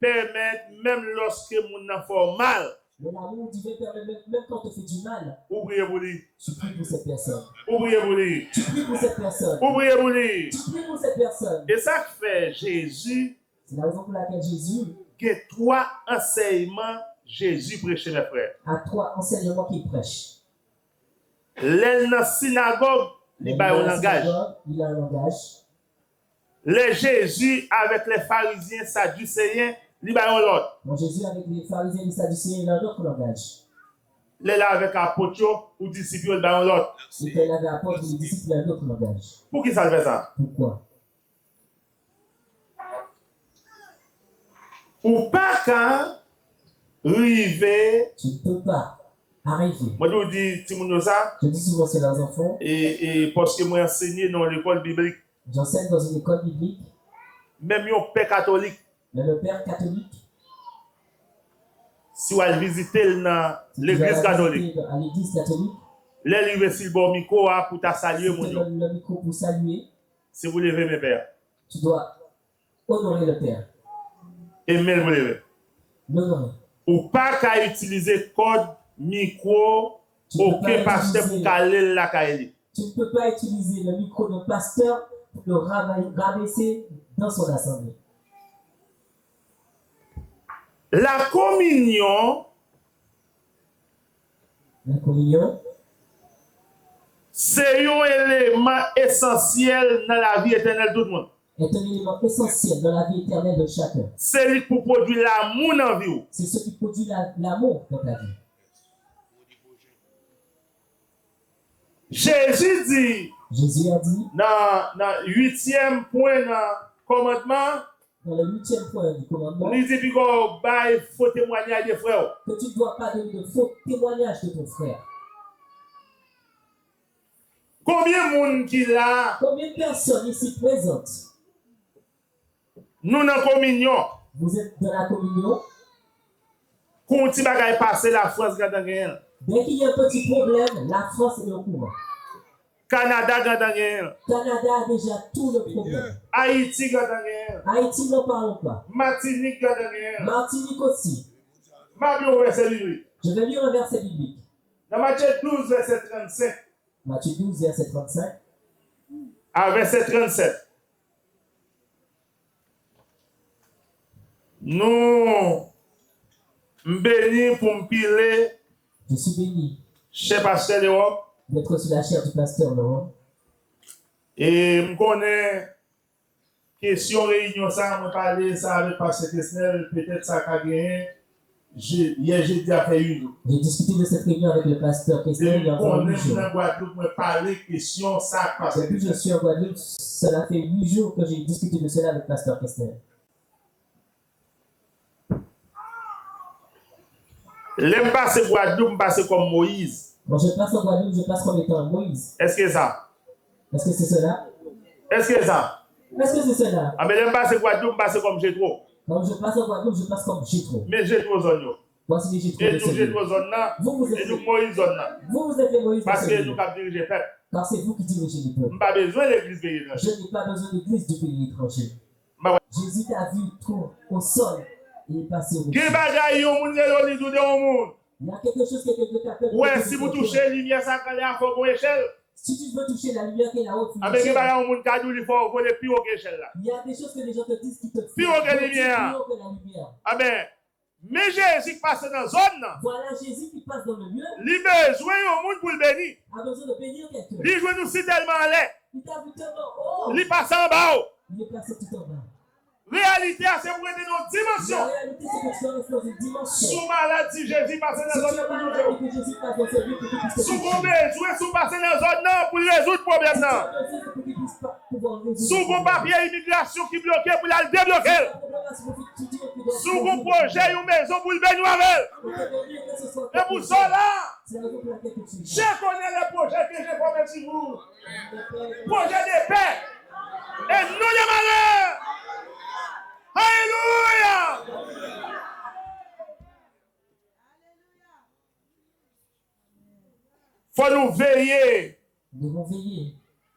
Speaker 1: permet même lorsque mon enfant mal,
Speaker 2: Mais l'amour divin permet même quand on te fait du mal,
Speaker 1: oubliez vous lui,
Speaker 2: tu pries pour cette personne.
Speaker 1: oubliez vous lui,
Speaker 2: Tu pries pour cette personne.
Speaker 1: oubliez vous lui.
Speaker 2: Tu pries pour cette personne.
Speaker 1: Et ça fait Jésus
Speaker 2: C'est la raison pour laquelle Jésus
Speaker 1: que trois enseignements Jésus prêchait mes frères.
Speaker 2: a trois enseignements qu'il prêche.
Speaker 1: L'aile dans la synagogue, il a un langage.
Speaker 2: Il a un langage.
Speaker 1: Les Jésus avec les pharisiens sadducéens, il a un autre.
Speaker 2: Mon Jésus avec les pharisiens et les sadducéens, il a un autre langage.
Speaker 1: Les là avec apôtres ou disciples, il a un autre.
Speaker 2: Et quand il avait apporté les disciples, il a un autre langage.
Speaker 1: Pour qui ça fait ça?
Speaker 2: Pourquoi?
Speaker 1: Ou pas quand arriver.
Speaker 2: Tu ne peux pas arriver.
Speaker 1: Moi, je vous dis, Timono ça,
Speaker 2: Je dis souvent cela aux enfants.
Speaker 1: et parce que moi, enseigné dans l'école biblique,
Speaker 2: J'enseigne dans une école biblique.
Speaker 1: même un père catholique,
Speaker 2: Mais le père catholique,
Speaker 1: si vous allez visiter dans l'église catholique,
Speaker 2: à l'église catholique,
Speaker 1: là, il va sur le micro pour ta saluer,
Speaker 2: si
Speaker 1: mon
Speaker 2: tu
Speaker 1: Dieu.
Speaker 2: donnes le micro pour saluer,
Speaker 1: Si vous levez mes pères,
Speaker 2: tu dois honorer le père.
Speaker 1: et même vous levez.
Speaker 2: L'honorer.
Speaker 1: Ou pas qu'à utiliser code micro, aucun pasteur pour caler la caille.
Speaker 2: Tu ne peux pas utiliser le micro d'un pasteur pour le rabaisser dans son assemblée.
Speaker 1: La communion, c'est un élément essentiel dans la vie éternelle de tout le monde.
Speaker 2: Est un élément essentiel dans la vie éternelle de chacun.
Speaker 1: C'est lui pour produire l'amour dans la vie.
Speaker 2: C'est ce qui produit l'amour dans ta vie.
Speaker 1: Jésus dit,
Speaker 2: Jésus a dit,
Speaker 1: dans le 8e point dans le commandement,
Speaker 2: dans le 8e point du commandement,
Speaker 1: il dit qu'il faut témoigner des frères.
Speaker 2: que tu ne dois pas donner de faux témoignages de ton frère.
Speaker 1: Combien de monde qui là,
Speaker 2: Combien de personnes ici présentes,
Speaker 1: nous dans la communion,
Speaker 2: vous êtes dans la communion,
Speaker 1: quand tu vas passer la France, Gadangien,
Speaker 2: dès qu'il y a un petit problème, la France est au courant.
Speaker 1: Canada, Gadangien,
Speaker 2: Canada a déjà tout le problème.
Speaker 1: Haïti, Gadangien,
Speaker 2: Haïti, n'en parlons pas.
Speaker 1: Martinique, Gadangien,
Speaker 2: Martinique aussi.
Speaker 1: Mabio, verset biblique.
Speaker 2: Je vais lire un verset biblique.
Speaker 1: Dans Matthieu 12, verset 35
Speaker 2: Matthieu 12, verset 35
Speaker 1: à verset 37. Nous bénis pour me piler
Speaker 2: Je suis béni
Speaker 1: chez Pasteur d'Europe
Speaker 2: d'être sur la chair du pasteur Laurent.
Speaker 1: et je connais question réunion ça, je parler ça avec Pasteur Kessner, peut-être ça a gagné. Hier, j'ai déjà fait une.
Speaker 2: J'ai discuté de cette réunion avec le pasteur Kessner il y a encore 8 jours.
Speaker 1: Dans Guadeloupe, je parler question ça parce
Speaker 2: Depuis que je suis en Guadeloupe, cela fait 8 jours que j'ai discuté de cela avec le pasteur Kessner.
Speaker 1: L'aime passer Guadeloupe, me passer comme Moïse.
Speaker 2: Quand je passe en Guadeloupe, je passe comme étant Moïse.
Speaker 1: Est-ce que ça?
Speaker 2: Est-ce que c'est cela?
Speaker 1: Est-ce que ça?
Speaker 2: Est-ce que c'est cela?
Speaker 1: Ah, mais l'aime passer Guadeloupe, me passer comme Jétro.
Speaker 2: Quand je passe en Guadeloupe, je passe comme Jétro.
Speaker 1: Mais Jétro zone.
Speaker 2: Voici les Jétro
Speaker 1: Et
Speaker 2: de
Speaker 1: nous
Speaker 2: ce lieu.
Speaker 1: Jétro zone là,
Speaker 2: Vous
Speaker 1: et
Speaker 2: êtes
Speaker 1: nous Moïse zone là.
Speaker 2: vous êtes les Moïse de
Speaker 1: Parce
Speaker 2: ce
Speaker 1: que
Speaker 2: lieu.
Speaker 1: nous avons dirigé le peuple.
Speaker 2: Car c'est vous qui dirigez le
Speaker 1: Nous
Speaker 2: peuple.
Speaker 1: n'avons pas besoin de l'église pays étrangère.
Speaker 2: Je n'ai pas besoin d'église du pays étranger.
Speaker 1: Bah ouais.
Speaker 2: Jésus t'a vu trop au sol et est passé au-dessus.
Speaker 1: Qui bagaille au monde de l'eau de monde?
Speaker 2: Il y a quelque chose que quelqu'un t'a fait.
Speaker 1: Ouais, si vous touchez la lumière, ça quand il y a faut une échelle.
Speaker 2: Si tu veux toucher la lumière qui est là-haut,
Speaker 1: Ah, mais qui bagaille au monde cadou, il faut voler plus haut que l'échelle là.
Speaker 2: il y a des choses que les gens te disent qui te font
Speaker 1: Plus haut que la lumière.
Speaker 2: plus haut que la lumière.
Speaker 1: Ah ben, mais Jésus qui passe dans la zone,
Speaker 2: Voilà Jésus qui passe dans le lieu,
Speaker 1: il a besoin au monde pour le bénir.
Speaker 2: a besoin de bénir quelqu'un.
Speaker 1: Il joue nous si tellement en l'air.
Speaker 2: Il t'a vu tellement haut.
Speaker 1: Il passe en bas.
Speaker 2: Il est passé tout en bas.
Speaker 1: Réalité, c'est pour aider nos
Speaker 2: La
Speaker 1: dimensions.
Speaker 2: réalité, c'est que tu dois rester dans une dimension.
Speaker 1: Sous maladie, Jésus passe dans
Speaker 2: Si
Speaker 1: la
Speaker 2: tu
Speaker 1: zone
Speaker 2: es
Speaker 1: pour nous.
Speaker 2: malade et que Jésus passe dans ce lieu pour qu'il puisse te
Speaker 1: Sous
Speaker 2: toucher.
Speaker 1: vous besoin, sous passer dans la zone non, pour résoudre le problème.
Speaker 2: Si tu
Speaker 1: Non.
Speaker 2: as besoin pour qu'il puisse pas pouvoir résoudre
Speaker 1: Sous
Speaker 2: le
Speaker 1: vos
Speaker 2: problème.
Speaker 1: papiers immigration qui bloquent pour la débloquer. Sous vos projets ou maison pour le bénir avec. Et pour ça là, je connais le projet que j'ai promis sur vous. Projet de paix. Et non de malheur. Alléluia. Faut nous veiller.
Speaker 2: Nous devons veiller.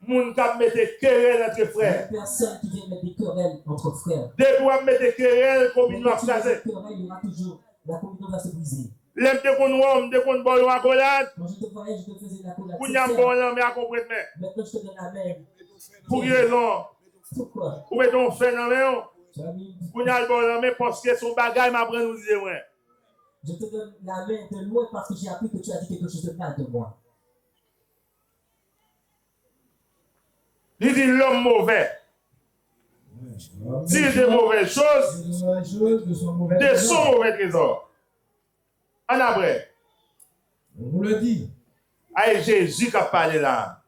Speaker 1: Moun qui mette querelle entre
Speaker 2: Il y a
Speaker 1: frères.
Speaker 2: personne qui vient mettre des querelles entre frères.
Speaker 1: Des fois mettre querelle comme une
Speaker 2: Quand tu mets
Speaker 1: chasser.
Speaker 2: des querelles, il y aura toujours. La communion va se briser.
Speaker 1: L'aime de qu'on homme, de qu'on bon accolade.
Speaker 2: Quand je te voyais, je te faisais la collade.
Speaker 1: Pour n'y avoir bon là, mais à comprendre.
Speaker 2: Maintenant, je te donne la main.
Speaker 1: Pour raison.
Speaker 2: Pourquoi?
Speaker 1: Où est ton fait dans main?
Speaker 2: Tu as mis-
Speaker 1: Pour n'y avoir bon là, mais parce que son bagage m'apprend nous dire ouais.
Speaker 2: Je te donne la main de loin parce que j'ai appris que tu as dit quelque chose de mal de moi.
Speaker 1: Il dit l'homme mauvais. S'il dit mauvaises choses,
Speaker 3: de son mauvais
Speaker 1: de son
Speaker 3: trésor.
Speaker 1: mauvais trésor. En après,
Speaker 3: On vous le dit.
Speaker 1: c'est Jésus qui a parlé là.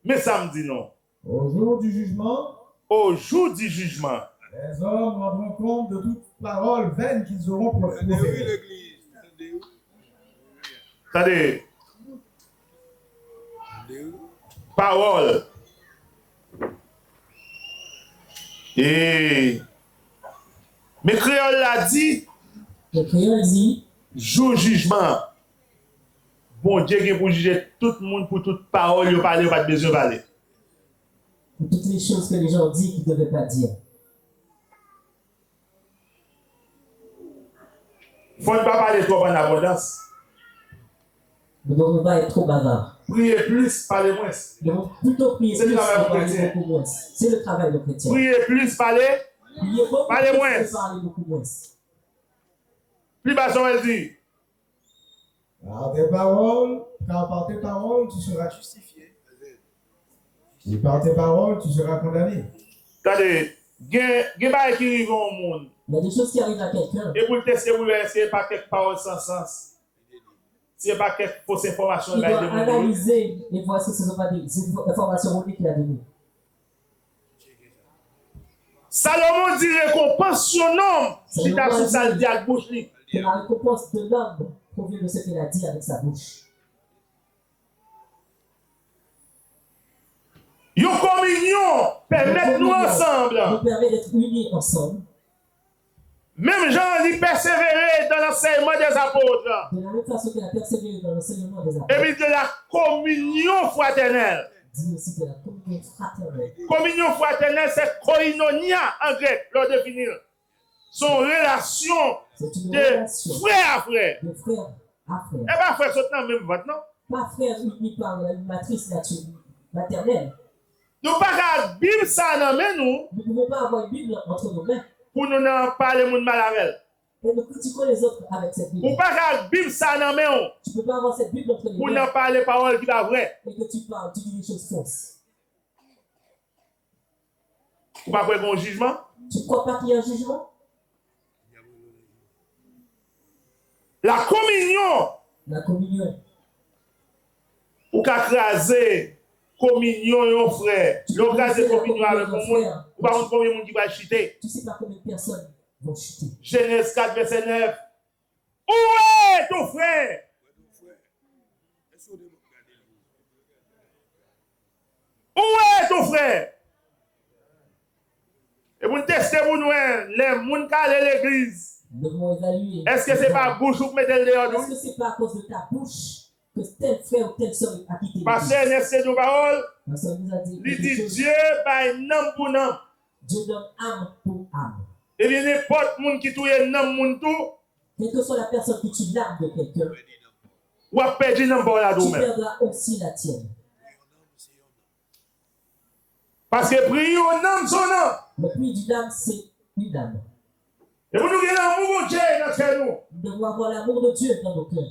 Speaker 1: Mais ça me dit non.
Speaker 3: Au jour du jugement,
Speaker 1: Au jour du jugement,
Speaker 3: les hommes rendront compte de toute parole vaine qu'ils auront proférée.
Speaker 1: c'est-à-dire, parole. Et, mais créole l'a dit,
Speaker 2: Le créole dit,
Speaker 1: jour jugement. Bon Dieu qui est pour juger tout le monde pour toute parole, il parle, pas de besoin de parler.
Speaker 2: pour toutes les choses que les gens disent qu'ils ne devaient pas dire.
Speaker 1: Il ne faut pas parler trop en abondance.
Speaker 2: Nous ne devons pas être trop bavards.
Speaker 1: Priez plus, parlez moins.
Speaker 2: Nous devons plutôt prier
Speaker 1: C'est
Speaker 2: plus
Speaker 1: le travail
Speaker 2: et parler
Speaker 1: chrétien.
Speaker 2: beaucoup moins. C'est le travail de chrétien.
Speaker 1: Priez plus, parlez.
Speaker 2: Priez beaucoup
Speaker 1: Parlez
Speaker 2: plus
Speaker 1: moins.
Speaker 2: et parler beaucoup moins.
Speaker 1: Plus bas, on dit.
Speaker 3: Car par tes paroles, tu seras justifié. Et par tes paroles, tu seras condamné.
Speaker 1: Attendez, il y a des choses qui arrivent au monde.
Speaker 2: Il y a des choses qui arrivent à quelqu'un.
Speaker 1: Et pour le tester, vous verrez, ce n'est pas quelques paroles sans sens. Ce n'est pas quelques fausses informations.
Speaker 2: Il
Speaker 1: là,
Speaker 2: doit
Speaker 1: de monde.
Speaker 2: analyser et voir si ce ne sont pas des informations erronées qu'il a données.
Speaker 1: Salomon dit récompense son homme. Si tu as sous ça, le dit à la bouche.
Speaker 2: Que la récompense de l'homme provient de ce qu'il a dit avec sa bouche.
Speaker 1: Une communion permet nous ensemble.
Speaker 2: Nous permet d'être unis ensemble.
Speaker 1: Même Jean dit persévérer dans l'enseignement des apôtres.
Speaker 2: De la même façon qu'il a persévéré dans l'enseignement des
Speaker 1: Et
Speaker 2: apôtres.
Speaker 1: puis de la communion fraternelle.
Speaker 2: Dit aussi de la communion fraternelle.
Speaker 1: Communion fraternelle, c'est koinonia en grec, leur définir. Son relation
Speaker 2: C'est une
Speaker 1: de
Speaker 2: relation
Speaker 1: frère à frère.
Speaker 2: de frère à frère.
Speaker 1: Eh bien, frère, c'est dans même vote, non?
Speaker 2: Pas frère uni par une matrice maternelle.
Speaker 1: Nous pas qu'à Bible ça dans mais nous,
Speaker 2: Nous ne pouvons pas avoir une Bible entre nos mains
Speaker 1: pour nous n'en parler monde mal avec.
Speaker 2: et nous critiquons les autres avec cette Bible.
Speaker 1: Ou pas qu'à Bible ça dans mais on,
Speaker 2: Tu ne peux pas avoir cette Bible entre les
Speaker 1: pour
Speaker 2: mains
Speaker 1: n'en parler paroles qui va vrai.
Speaker 2: et que tu parles, tu dis des choses fausses.
Speaker 1: Ou pas pour un jugement.
Speaker 2: Tu ne crois pas qu'il y a un jugement?
Speaker 1: La communion,
Speaker 2: La communion.
Speaker 1: ou qu'à craser communion yon frère. L'on crase communion avec mon monde. Ou pas combien de monde qui va chuter.
Speaker 2: Tu ne sais pas combien de personnes vont chuter.
Speaker 1: Genèse 4, verset 9. Où est ton frère? Où est ton frère? Et vous testez pour nous, les gens qui allent à l'église.
Speaker 2: Nous devons évaluer.
Speaker 1: Est-ce que ce n'est pas bouche ou mettre le dehors?
Speaker 2: Est-ce que ce n'est pas à cause de ta bouche que tel frère ou telle soeur a quitté l'église?
Speaker 1: Parce que c'est nos paroles.
Speaker 2: Parce qu'on nous a dit
Speaker 1: Il
Speaker 2: quelque
Speaker 1: dit
Speaker 2: chose.
Speaker 1: Dieu par nom pour nom.
Speaker 2: Dieu donne âme pour âme.
Speaker 1: Et bien, n'importe monde qui touille nom moun tout,
Speaker 2: Quelle que soit la personne qui tue l'âme de quelqu'un,
Speaker 1: ou a perdu nom pour la
Speaker 2: tu
Speaker 1: même.
Speaker 2: perdras aussi la tienne.
Speaker 1: Parce que prier au nom son nom.
Speaker 2: Le prix d'une âme, c'est une âme.
Speaker 1: Et vous nous avez l'amour de Dieu dans ce nous.
Speaker 2: Nous devons avoir l'amour de Dieu dans nos cœurs.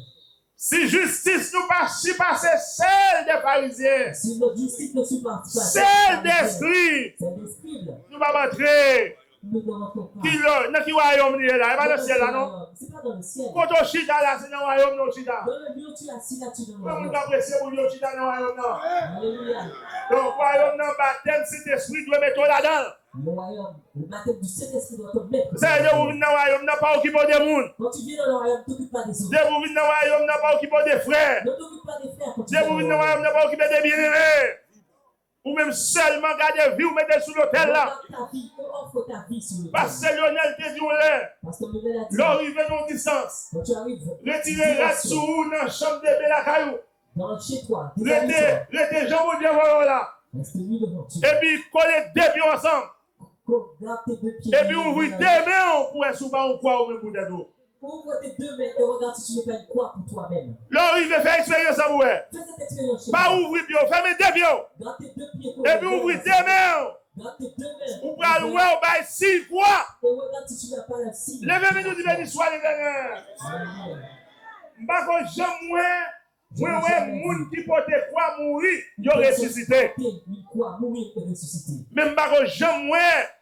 Speaker 1: Si justice nous pas si passer celle des pharisiens,
Speaker 2: Si notre justice ne suit pas
Speaker 1: celle d'esprit,
Speaker 2: celle d'esprit,
Speaker 1: nous va entrer.
Speaker 2: nous devons comprendre.
Speaker 1: Qui là, dans qui royaume là, et pas dans le ciel là non?
Speaker 2: C'est pas dans le ciel.
Speaker 1: Quand on chita là, c'est dans le royaume non chita.
Speaker 2: Dans le lieu où tu es assis là, tu es dans le
Speaker 1: Comment vous
Speaker 2: royaume.
Speaker 1: appréciez pour nous chita dans le royaume non?
Speaker 2: Alléluia.
Speaker 1: Donc royaume non baptême cet esprit doit mettre là-dedans.
Speaker 2: Le royaume, le baptême du Saint-Esprit doit te mettre.
Speaker 1: C'est-à-dire vous venez dans le royaume n'a pas occupé des gens.
Speaker 2: Quand tu viens dans le royaume, ne t'occupe pas des autres.
Speaker 1: Dès vous venez dans le royaume n'a pas occupé des frères.
Speaker 2: Ne t'occupe pas des frères quand tu
Speaker 1: Dès
Speaker 2: viens
Speaker 1: vous
Speaker 2: dans le
Speaker 1: venez dans le royaume
Speaker 2: royaume.
Speaker 1: n'a pas occupé des bien-aimés. Ou même seulement garder vie ou mettre sous l'hôtel là.
Speaker 2: Ta vie, offre ta vie sur le
Speaker 1: Parce que
Speaker 2: terrain.
Speaker 1: Lionel te dit on l'est.
Speaker 2: Parce que Lionel a dit,
Speaker 1: L'arrivée non distance.
Speaker 2: quand tu arrives,
Speaker 1: Retirez la sous dans la chambre de Bella Caillou.
Speaker 2: dans chez toi, déshabille-toi.
Speaker 1: Restez Jean Dieu là.
Speaker 2: Reste nu devant Dieu.
Speaker 1: Et puis collez deux pieds ensemble.
Speaker 2: Garde tes deux pieds.
Speaker 1: Et puis ouvrez deux mains pour être souvent on croit ou même pour d'être.
Speaker 2: Ouvre tes deux mains et regarde si tu ne fais une croix pour toi-même.
Speaker 1: L'arrivée fait expérience à vous.
Speaker 2: Fais cette expérience chez
Speaker 1: Pas
Speaker 2: toi.
Speaker 1: ouvrir pieds, fermez deux pieds.
Speaker 2: Garde tes deux pieds.
Speaker 1: Et puis ouvrez deux mains.
Speaker 2: Garde tes deux mains.
Speaker 1: Ou pour aller voir au bail 6 fois.
Speaker 2: Et regarde si tu n'as pas la signe.
Speaker 1: Levez nous du béni soit les derniers.
Speaker 2: Alléluia.
Speaker 1: M'pas que j'aime moi moun qui porte quoi mourir, yo ressuscité.
Speaker 2: Une croix, mourir et ressusciter.
Speaker 1: Même pas que j'aime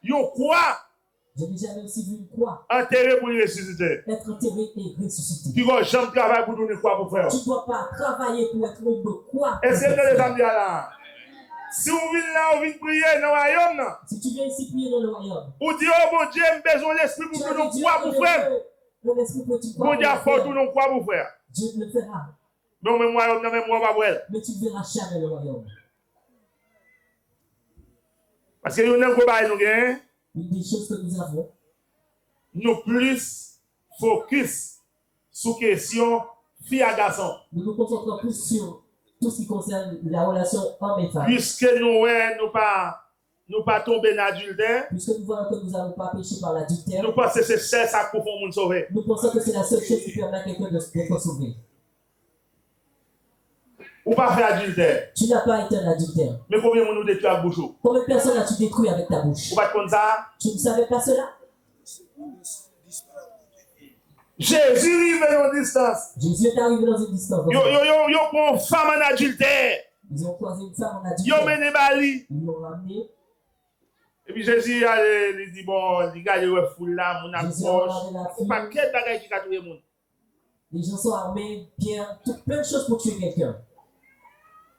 Speaker 1: yo quoi
Speaker 2: Je n'ai jamais aussi vu une croix
Speaker 1: enterré pour ressusciter.
Speaker 2: être enterrée et ressusciter.
Speaker 1: Qui va jamais travailler pour donner quoi pour faire.
Speaker 2: Tu ne dois pas travailler pour être une croix.
Speaker 1: Est-ce que les amis là? Si vous venez là, vous venez prier dans le royaume,
Speaker 2: Si tu viens ici prier dans le royaume,
Speaker 1: vous dites, oh mon Dieu, j'ai besoin de l'esprit pour nous croire pour faire.
Speaker 2: Mon esprit peut tu
Speaker 1: Mon Dieu, il faut tout nous croire pour faire.
Speaker 2: Dieu le fera.
Speaker 1: Non, mais moi, non, mais moi, pas pour elle.
Speaker 2: Mais tu ne verras jamais le royaume.
Speaker 1: Parce que nous n'avons pas nous gagnons.
Speaker 2: Une des choses que nous avons,
Speaker 1: Nous plus focus sur question fille à garçon.
Speaker 2: nous nous concentrons plus sur tout ce qui concerne la relation homme et femme.
Speaker 1: Puisque nous pas tomber dans l'adultère,
Speaker 2: Puisque nous voyons que nous n'allons pas pécher par l'adultère,
Speaker 1: nous pensons que c'est ça pour faire nous sauver.
Speaker 2: nous pensons que c'est la seule chose qui permet à quelqu'un d'être sauvé.
Speaker 1: Ou pas faire adultère.
Speaker 2: Tu n'as pas été un adultère.
Speaker 1: Mais combien de nous détruit à bouche?
Speaker 2: Combien de personnes as-tu détruit avec ta bouche?
Speaker 1: Ou pas comme ça?
Speaker 2: Tu ne savais pas cela?
Speaker 1: Jésus arrive dans distance.
Speaker 2: Jésus est arrivé dans une distance.
Speaker 1: Yo prend une femme en adultère.
Speaker 2: Ils ont croisé une femme en
Speaker 1: Yo
Speaker 2: adultère.
Speaker 1: mené Bali.
Speaker 2: Ils l'ont ramenée.
Speaker 1: Et puis Jésus il dit bon, il regarde le foule là, mon
Speaker 2: Jésus a
Speaker 1: approche.
Speaker 2: regardé la
Speaker 1: Ou pas
Speaker 2: fille.
Speaker 1: quel bagage qui a tué le monde.
Speaker 2: Les gens sont armés, bien, plein de choses pour tuer quelqu'un.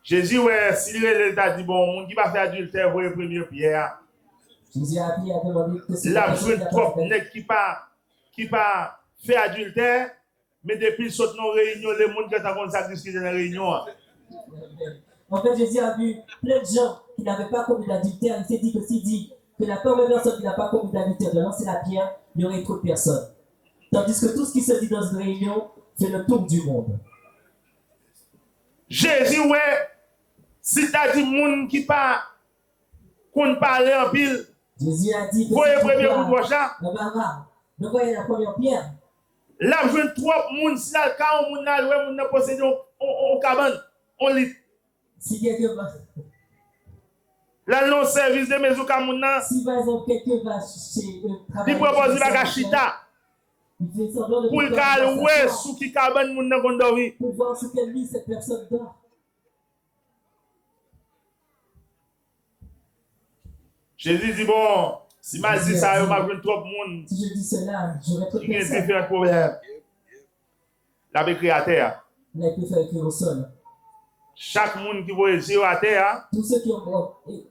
Speaker 1: Jésus, ouais, s'il a dit bon, mon qui va faire adultère, vous le premier pierre.
Speaker 2: Jésus a appris à demander que c'est
Speaker 1: La jeune trop nèg qui pas fait adultère, mais depuis il saute dans réunion, les gens qui ont comme ça discuter dans la réunion.
Speaker 2: En fait, Jésus a vu plein de gens qui n'avaient pas commis d'adultère. Il s'est dit que s'il dit que la première personne qui n'a pas commis d'adultère de lancer la pierre, il y aurait trop de personnes. Tandis que tout ce qui se dit dans une réunion fait le tour du monde.
Speaker 1: Jésus, ouais, si tu as dit moun qui pas qu'on parle en pile,
Speaker 2: Jésus a dit que
Speaker 1: voyez
Speaker 2: si tu
Speaker 1: premier
Speaker 2: crois
Speaker 1: coup de chat,
Speaker 2: le bavard, ne voyez la première pierre.
Speaker 1: Là, je veux trop moun si là, quand on a loué, on a possédé on cabane, on lit.
Speaker 2: Si quelqu'un va,
Speaker 1: Là, non service de maison Kamouna,
Speaker 2: si par exemple quelqu'un va chez
Speaker 1: il propose la chita
Speaker 2: il fait semblant de
Speaker 1: pour le cas ouais sous qui cabane moun nan kondovi.
Speaker 2: pour voir ce quelle lit cette personne dort.
Speaker 1: Jésus dit bon, si m'a dit ça, il m'a vu trop moun.
Speaker 2: Si je dis cela, j'aurais trop
Speaker 1: Il y a
Speaker 2: personne.
Speaker 1: différents problèmes. La créé à terre.
Speaker 2: Il a été fait écrire au sol.
Speaker 1: Chaque monde qui voit Dieu à terre,
Speaker 2: Tous ceux qui ont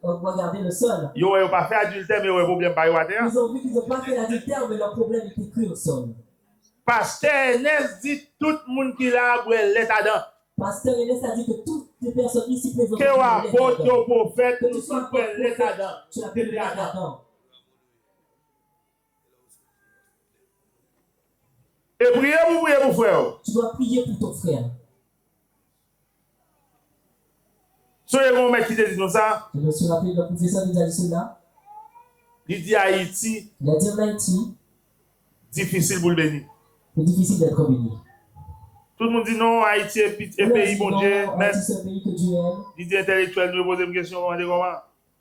Speaker 2: regardé le sol,
Speaker 1: ils n'ont pas fait adultère, mais ils ont un problème par à terre.
Speaker 2: ils ont vu qu'ils n'ont pas fait l'adultère, mais leur problème est écrit au sol.
Speaker 1: Pasteur Nes dit tout le monde qui l'a l'état dedans.
Speaker 2: Pasteur Enes a dit que toutes les personnes ici présentes
Speaker 1: Que ou apôtre,
Speaker 2: que
Speaker 1: prophète,
Speaker 2: tu
Speaker 1: tout
Speaker 2: sois
Speaker 1: le monde l'état dedans.
Speaker 2: tu appelles le là-dedans.
Speaker 1: Et priez pour frère.
Speaker 2: Tu dois prier pour ton frère.
Speaker 1: Soyez bon, mais qui te dit nous ça?
Speaker 2: Je me suis rappelé le professeur qui a dit cela.
Speaker 1: Il dit Haïti,
Speaker 2: Il a dit en Haïti,
Speaker 1: difficile pour le bénir.
Speaker 2: c'est difficile d'être béni.
Speaker 1: Tout le monde dit non, Haïti est pays bon Dieu, mais
Speaker 2: Haïti c'est un pays que Dieu aime.
Speaker 1: il dit intellectuel, nous poser une question, on dit comment?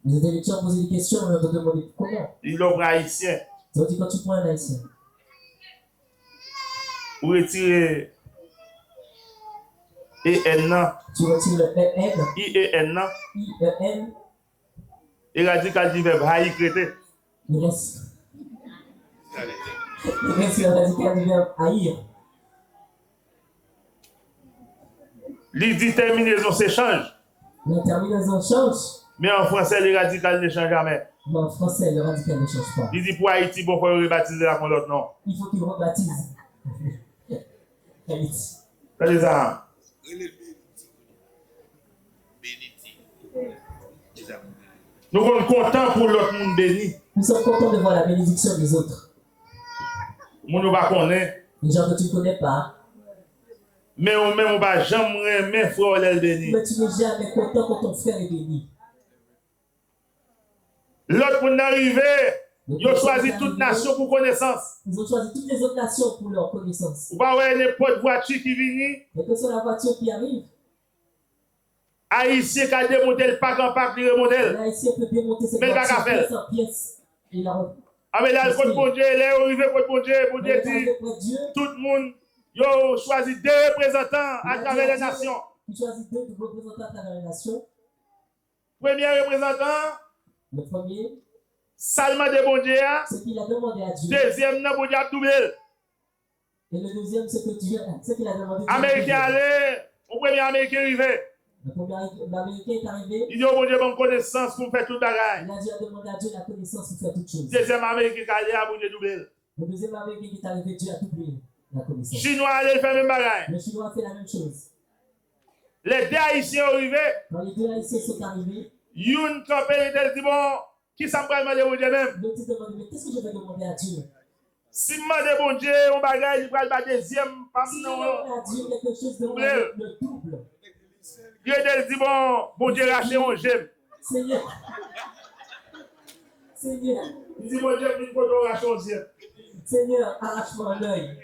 Speaker 2: Les intellectuels ont posé des questions, mais on te demande comment.
Speaker 1: Il est haïtien.
Speaker 2: Ça veut dire quand tu prends un haïtien,
Speaker 1: Ou retirer EN,
Speaker 2: tu retires le EN,
Speaker 1: IEN,
Speaker 2: IEN,
Speaker 1: et radical du verbe haï crété.
Speaker 2: il reste le radical du verbe haïr.
Speaker 1: Il dit terminaison s'échange,
Speaker 2: La terminaison change,
Speaker 1: mais en français, les radicales ne changent jamais.
Speaker 2: mais en français, le radical ne change pas.
Speaker 1: Il dit pour Haïti, bon, il faut rebaptiser la con l'autre nom.
Speaker 2: Il faut qu'il rebaptise Haïti.
Speaker 1: C'est ça. Nous sommes contents pour l'autre monde béni.
Speaker 2: Nous sommes contents de voir la bénédiction des autres.
Speaker 1: Nous ne pas connaître.
Speaker 2: Les gens que tu ne connais pas,
Speaker 1: Mais on même on va jamais aimer frère l'el béni.
Speaker 2: mais tu n'es jamais content quand ton frère est béni.
Speaker 1: L'autre monde arrivé, ils ont choisi toute nation pour connaissance.
Speaker 2: Ils ont choisi toutes les autres nations pour leur connaissance.
Speaker 1: Vous voyez n'importe voiture qui vient,
Speaker 2: Mais que c'est la voiture qui arrive,
Speaker 1: Haïtien qui a démonté le pack en pack, il remonte.
Speaker 2: l'haïtien peut démonter cette
Speaker 1: Mais il va
Speaker 2: voiture
Speaker 1: pas faire.
Speaker 2: pièce en pièce. Et la
Speaker 1: Ah mais là, le code bon Dieu, il est arrivé code bon Dieu
Speaker 2: mais
Speaker 1: dit,
Speaker 2: avec Dieu,
Speaker 1: tout le monde, ils ont choisi deux représentants à travers les nations.
Speaker 2: tu choisis deux représentants à travers les nations.
Speaker 1: Premier représentant,
Speaker 2: Le premier,
Speaker 1: Salman de bon Dieu.
Speaker 2: ce qu'il a demandé à Dieu.
Speaker 1: Deuxième, non, bon Dieu a doublé.
Speaker 2: Et le deuxième, ce qu'il a demandé à Dieu.
Speaker 1: Américain allé, au premier Américain arrivé.
Speaker 2: L'Américain est arrivé.
Speaker 1: Il dit, oh bon Dieu, bonne connaissance pour faire tout le bagage.
Speaker 2: Il a dû demander à Dieu la connaissance pour faire toutes choses.
Speaker 1: Deuxième Américain qui allé, bon Dieu doublé.
Speaker 2: Le deuxième Américain qui est arrivé, Dieu a doublé la connaissance.
Speaker 1: Chinois allé faire le même bagage.
Speaker 2: Le Chinois a fait la même chose.
Speaker 1: Les deux Haïtiens arrivés,
Speaker 2: Quand les deux Haïtiens sont arrivés,
Speaker 1: Youn campé, il dit, bon, qui s'en prend de bon Dieu même?
Speaker 2: l'autre se demande, mais qu'est-ce que je vais demander à Dieu?
Speaker 1: Si je demande bon Dieu, on bagage, il va le deuxième, pas
Speaker 2: Si je
Speaker 1: non.
Speaker 2: demande à Dieu quelque chose, demande le double.
Speaker 1: Dieu dit, bon Dieu, rachetez un gemme.
Speaker 2: Seigneur, Seigneur,
Speaker 1: Il dit, bon Dieu, il faut racheter un gemme.
Speaker 2: Seigneur, arrache-moi un œil.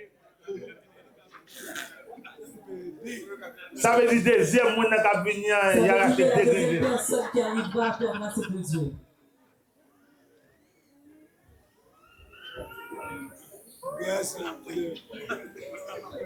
Speaker 1: Ça veut dire deuxième monde qui a venu, il a
Speaker 2: Ça veut
Speaker 1: racheté
Speaker 2: dire que la
Speaker 1: deux
Speaker 2: deuxième
Speaker 1: gemmes.
Speaker 2: personne qui arrivera à faire grâce de Dieu.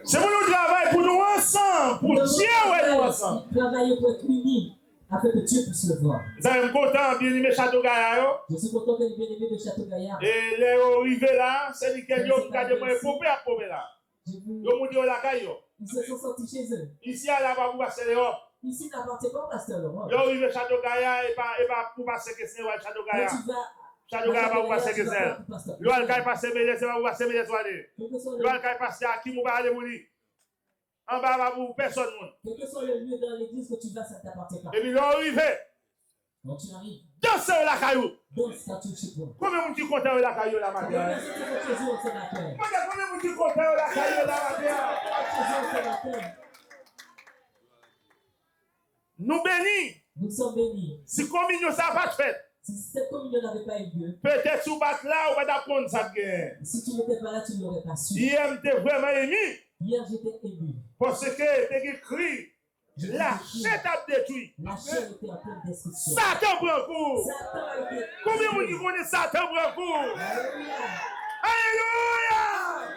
Speaker 1: C'est pour nous travailler pour nous ensemble, pour Dieu, ouais, nous ensemble.
Speaker 2: Travailler pour être unis, afin que Dieu puisse le voir.
Speaker 1: Vous avez content, bien aimé Château Gaillard.
Speaker 2: Je suis content d'être bien-aimé de Château Gaillard.
Speaker 1: Et les arrivés là, c'est lui qui a dit, on a demandé pour faire pour là.
Speaker 2: J'ai vu,
Speaker 1: Yo moun di la caillou.
Speaker 2: ils se sont sortis chez eux.
Speaker 1: Ici à la va pour passer l'Europe.
Speaker 2: Ici n'appartient pas au pasteur Laurent.
Speaker 1: Yo arrivé Château Gaillard et pas pour passer que c'est Château
Speaker 2: Mais
Speaker 1: Gaillard.
Speaker 2: tu vas.
Speaker 1: Château Gaillard va pour passer que c'est. Yo al kay passer Médès, c'est pas pour passer Médès aller.
Speaker 2: Quel que soit
Speaker 1: Yo al kay passer à qui mou ba aller mouri. En bas va pour personne moun.
Speaker 2: le lieu dans l'église que tu vas, ça ne t'appartient pas.
Speaker 1: Et puis yo arrivé.
Speaker 2: Quand tu arrives,
Speaker 1: Dansez la caillou.
Speaker 2: danse quand tu es chez toi.
Speaker 1: Combien moun qui content la caillou la matin?
Speaker 2: Combien de jours ce matin?
Speaker 1: Combien moun qui content la caillou la matin?
Speaker 2: Ce matin,
Speaker 1: Nous bénis.
Speaker 2: nous sommes bénis.
Speaker 1: Si communion ça pas fait.
Speaker 2: Si cette communion n'avait pas eu lieu,
Speaker 1: peut-être sous bat là, on va t'apprendre ça.
Speaker 2: si tu n'étais pas là, tu ne l'aurais pas su.
Speaker 1: Hier, t'es vraiment ému.
Speaker 2: Hier, j'étais ému.
Speaker 1: Parce que t'es écrit, la chair t'a détruit.
Speaker 2: La chair était en pleine destruction.
Speaker 1: Satan prend coup.
Speaker 2: Satan a été.
Speaker 1: Combien de gens connaissent Satan prend coup?
Speaker 2: Alléluia.
Speaker 1: Alléluia.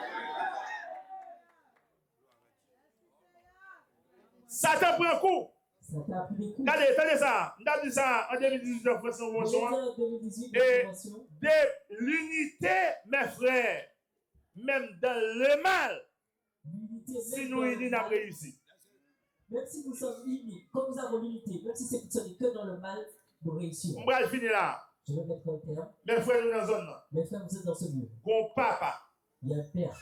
Speaker 1: Satan prend coup.
Speaker 2: Satan a pris des coups.
Speaker 1: Regardez ça. On a dit ça en 2018 en France.
Speaker 2: En 2018,
Speaker 1: Et
Speaker 2: convention.
Speaker 1: de l'unité, mes frères, même dans le mal,
Speaker 2: L'unité,
Speaker 1: si
Speaker 2: même
Speaker 1: nous
Speaker 2: dans le
Speaker 1: unis, nous
Speaker 2: mal.
Speaker 1: avons réussi.
Speaker 2: Même si nous sommes unis, comme nous avons l'unité, même si ce n'est que dans le mal, nous réussirons.
Speaker 1: On va finir là.
Speaker 2: Je vais mettre un terme.
Speaker 1: Mes frères, nous dans la zone là.
Speaker 2: Mes frères, vous êtes dans ce lieu.
Speaker 1: Mon papa,
Speaker 2: Il y a un père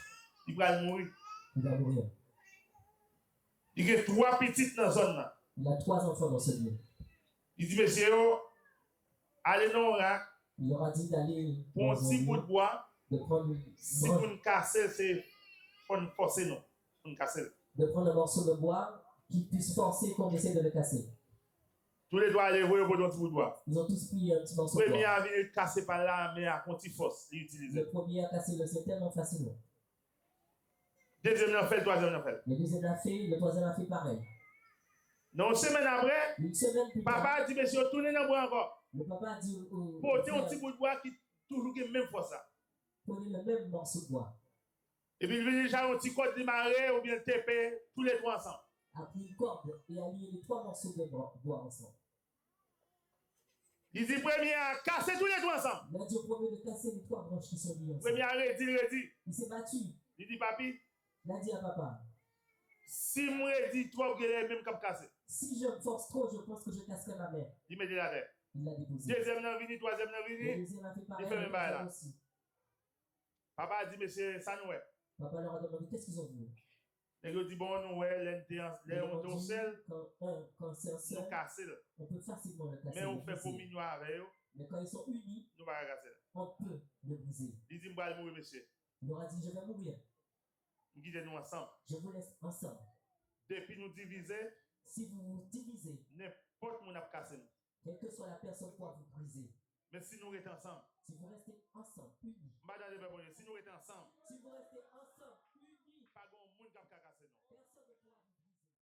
Speaker 1: il va mourir.
Speaker 2: qui va mourir.
Speaker 1: Il y a 3 petites dans la zone là.
Speaker 2: Il a 3 enfants dans ce lieu.
Speaker 1: Il dit, monsieur, allez dans l'Orac,
Speaker 2: Il leur a dit d'aller
Speaker 1: pour un
Speaker 2: dans un
Speaker 1: petit bout de
Speaker 2: lieu,
Speaker 1: bois.
Speaker 2: de prendre,
Speaker 1: Si vous nous cassez, c'est pour nous forcer, non. Pour nous casser.
Speaker 2: de prendre un morceau de bois qui puisse forcer qu'on essaie de le casser.
Speaker 1: Tous les doigts aller voir pour un petit bout de bois.
Speaker 2: Ils ont tous pris un petit morceau
Speaker 1: Le
Speaker 2: de
Speaker 1: premier
Speaker 2: bois.
Speaker 1: a venu casser par là, mais à contre force, il utilise.
Speaker 2: Le premier a cassé le sien tellement facilement.
Speaker 1: Deuxième l'a fait, le troisième l'a fait.
Speaker 2: Le deuxième l'a fait, le troisième a fait pareil.
Speaker 1: Donc, une semaine après,
Speaker 2: Une semaine plus tard,
Speaker 1: papa a dit, monsieur, tournez dans le bois encore.
Speaker 2: le papa a dit au
Speaker 1: Portez un
Speaker 2: frère,
Speaker 1: petit bout de bois qui toujours la même force.
Speaker 2: prenez le même morceau de bois.
Speaker 1: Et puis, il vient déjà un petit code de marée ou bien TP, tous les 3 ensemble.
Speaker 2: A pris une corde et a lié les 3 morceaux de bois ensemble.
Speaker 1: Il dit, premier à casser tous les 3 ensemble.
Speaker 2: Il a dit au premier de casser les 3 branches qui sont liées ensemble.
Speaker 1: Premier à redire.
Speaker 2: Il s'est battu.
Speaker 1: Il dit, papi,
Speaker 2: Il a dit à papa,
Speaker 1: si moi dis toi, vous allez même comme casser.
Speaker 2: si je me force trop, je pense que je casserai ma mère.
Speaker 1: Il met de la tête.
Speaker 2: Il l'a déposé.
Speaker 1: Deuxième n'a venu, troisième n'a
Speaker 2: Le
Speaker 1: venu.
Speaker 2: deuxième a fait pareil.
Speaker 1: Il fait
Speaker 2: Le
Speaker 1: même bail là.
Speaker 2: troisième aussi.
Speaker 1: Papa a dit, monsieur, ça nous est.
Speaker 2: Papa leur a demandé qu'est-ce qu'ils ont voulu.
Speaker 1: Et il dit, bon, nous, ouais, l'on seul,
Speaker 2: Quand c'est un
Speaker 1: nous
Speaker 2: seul,
Speaker 1: casser.
Speaker 2: on peut facilement le casser.
Speaker 1: Mais on
Speaker 2: le
Speaker 1: fait
Speaker 2: briser.
Speaker 1: communion avec eux,
Speaker 2: Mais quand ils sont unis,
Speaker 1: nous va casser.
Speaker 2: on peut le briser.
Speaker 1: Il dit, moi, mourir, monsieur.
Speaker 2: Il leur a dit, je vais mourir.
Speaker 1: Nous guidons nous ensemble.
Speaker 2: Je vous laisse ensemble.
Speaker 1: Depuis nous diviser,
Speaker 2: Si vous vous divisez,
Speaker 1: n'importe où nous a cassé nous.
Speaker 2: quelle que soit la personne pour vous briser,
Speaker 1: Mais si nous restons ensemble,
Speaker 2: si vous restez ensemble, unis,
Speaker 1: madame, si nous restons ensemble,
Speaker 2: si vous restez ensemble,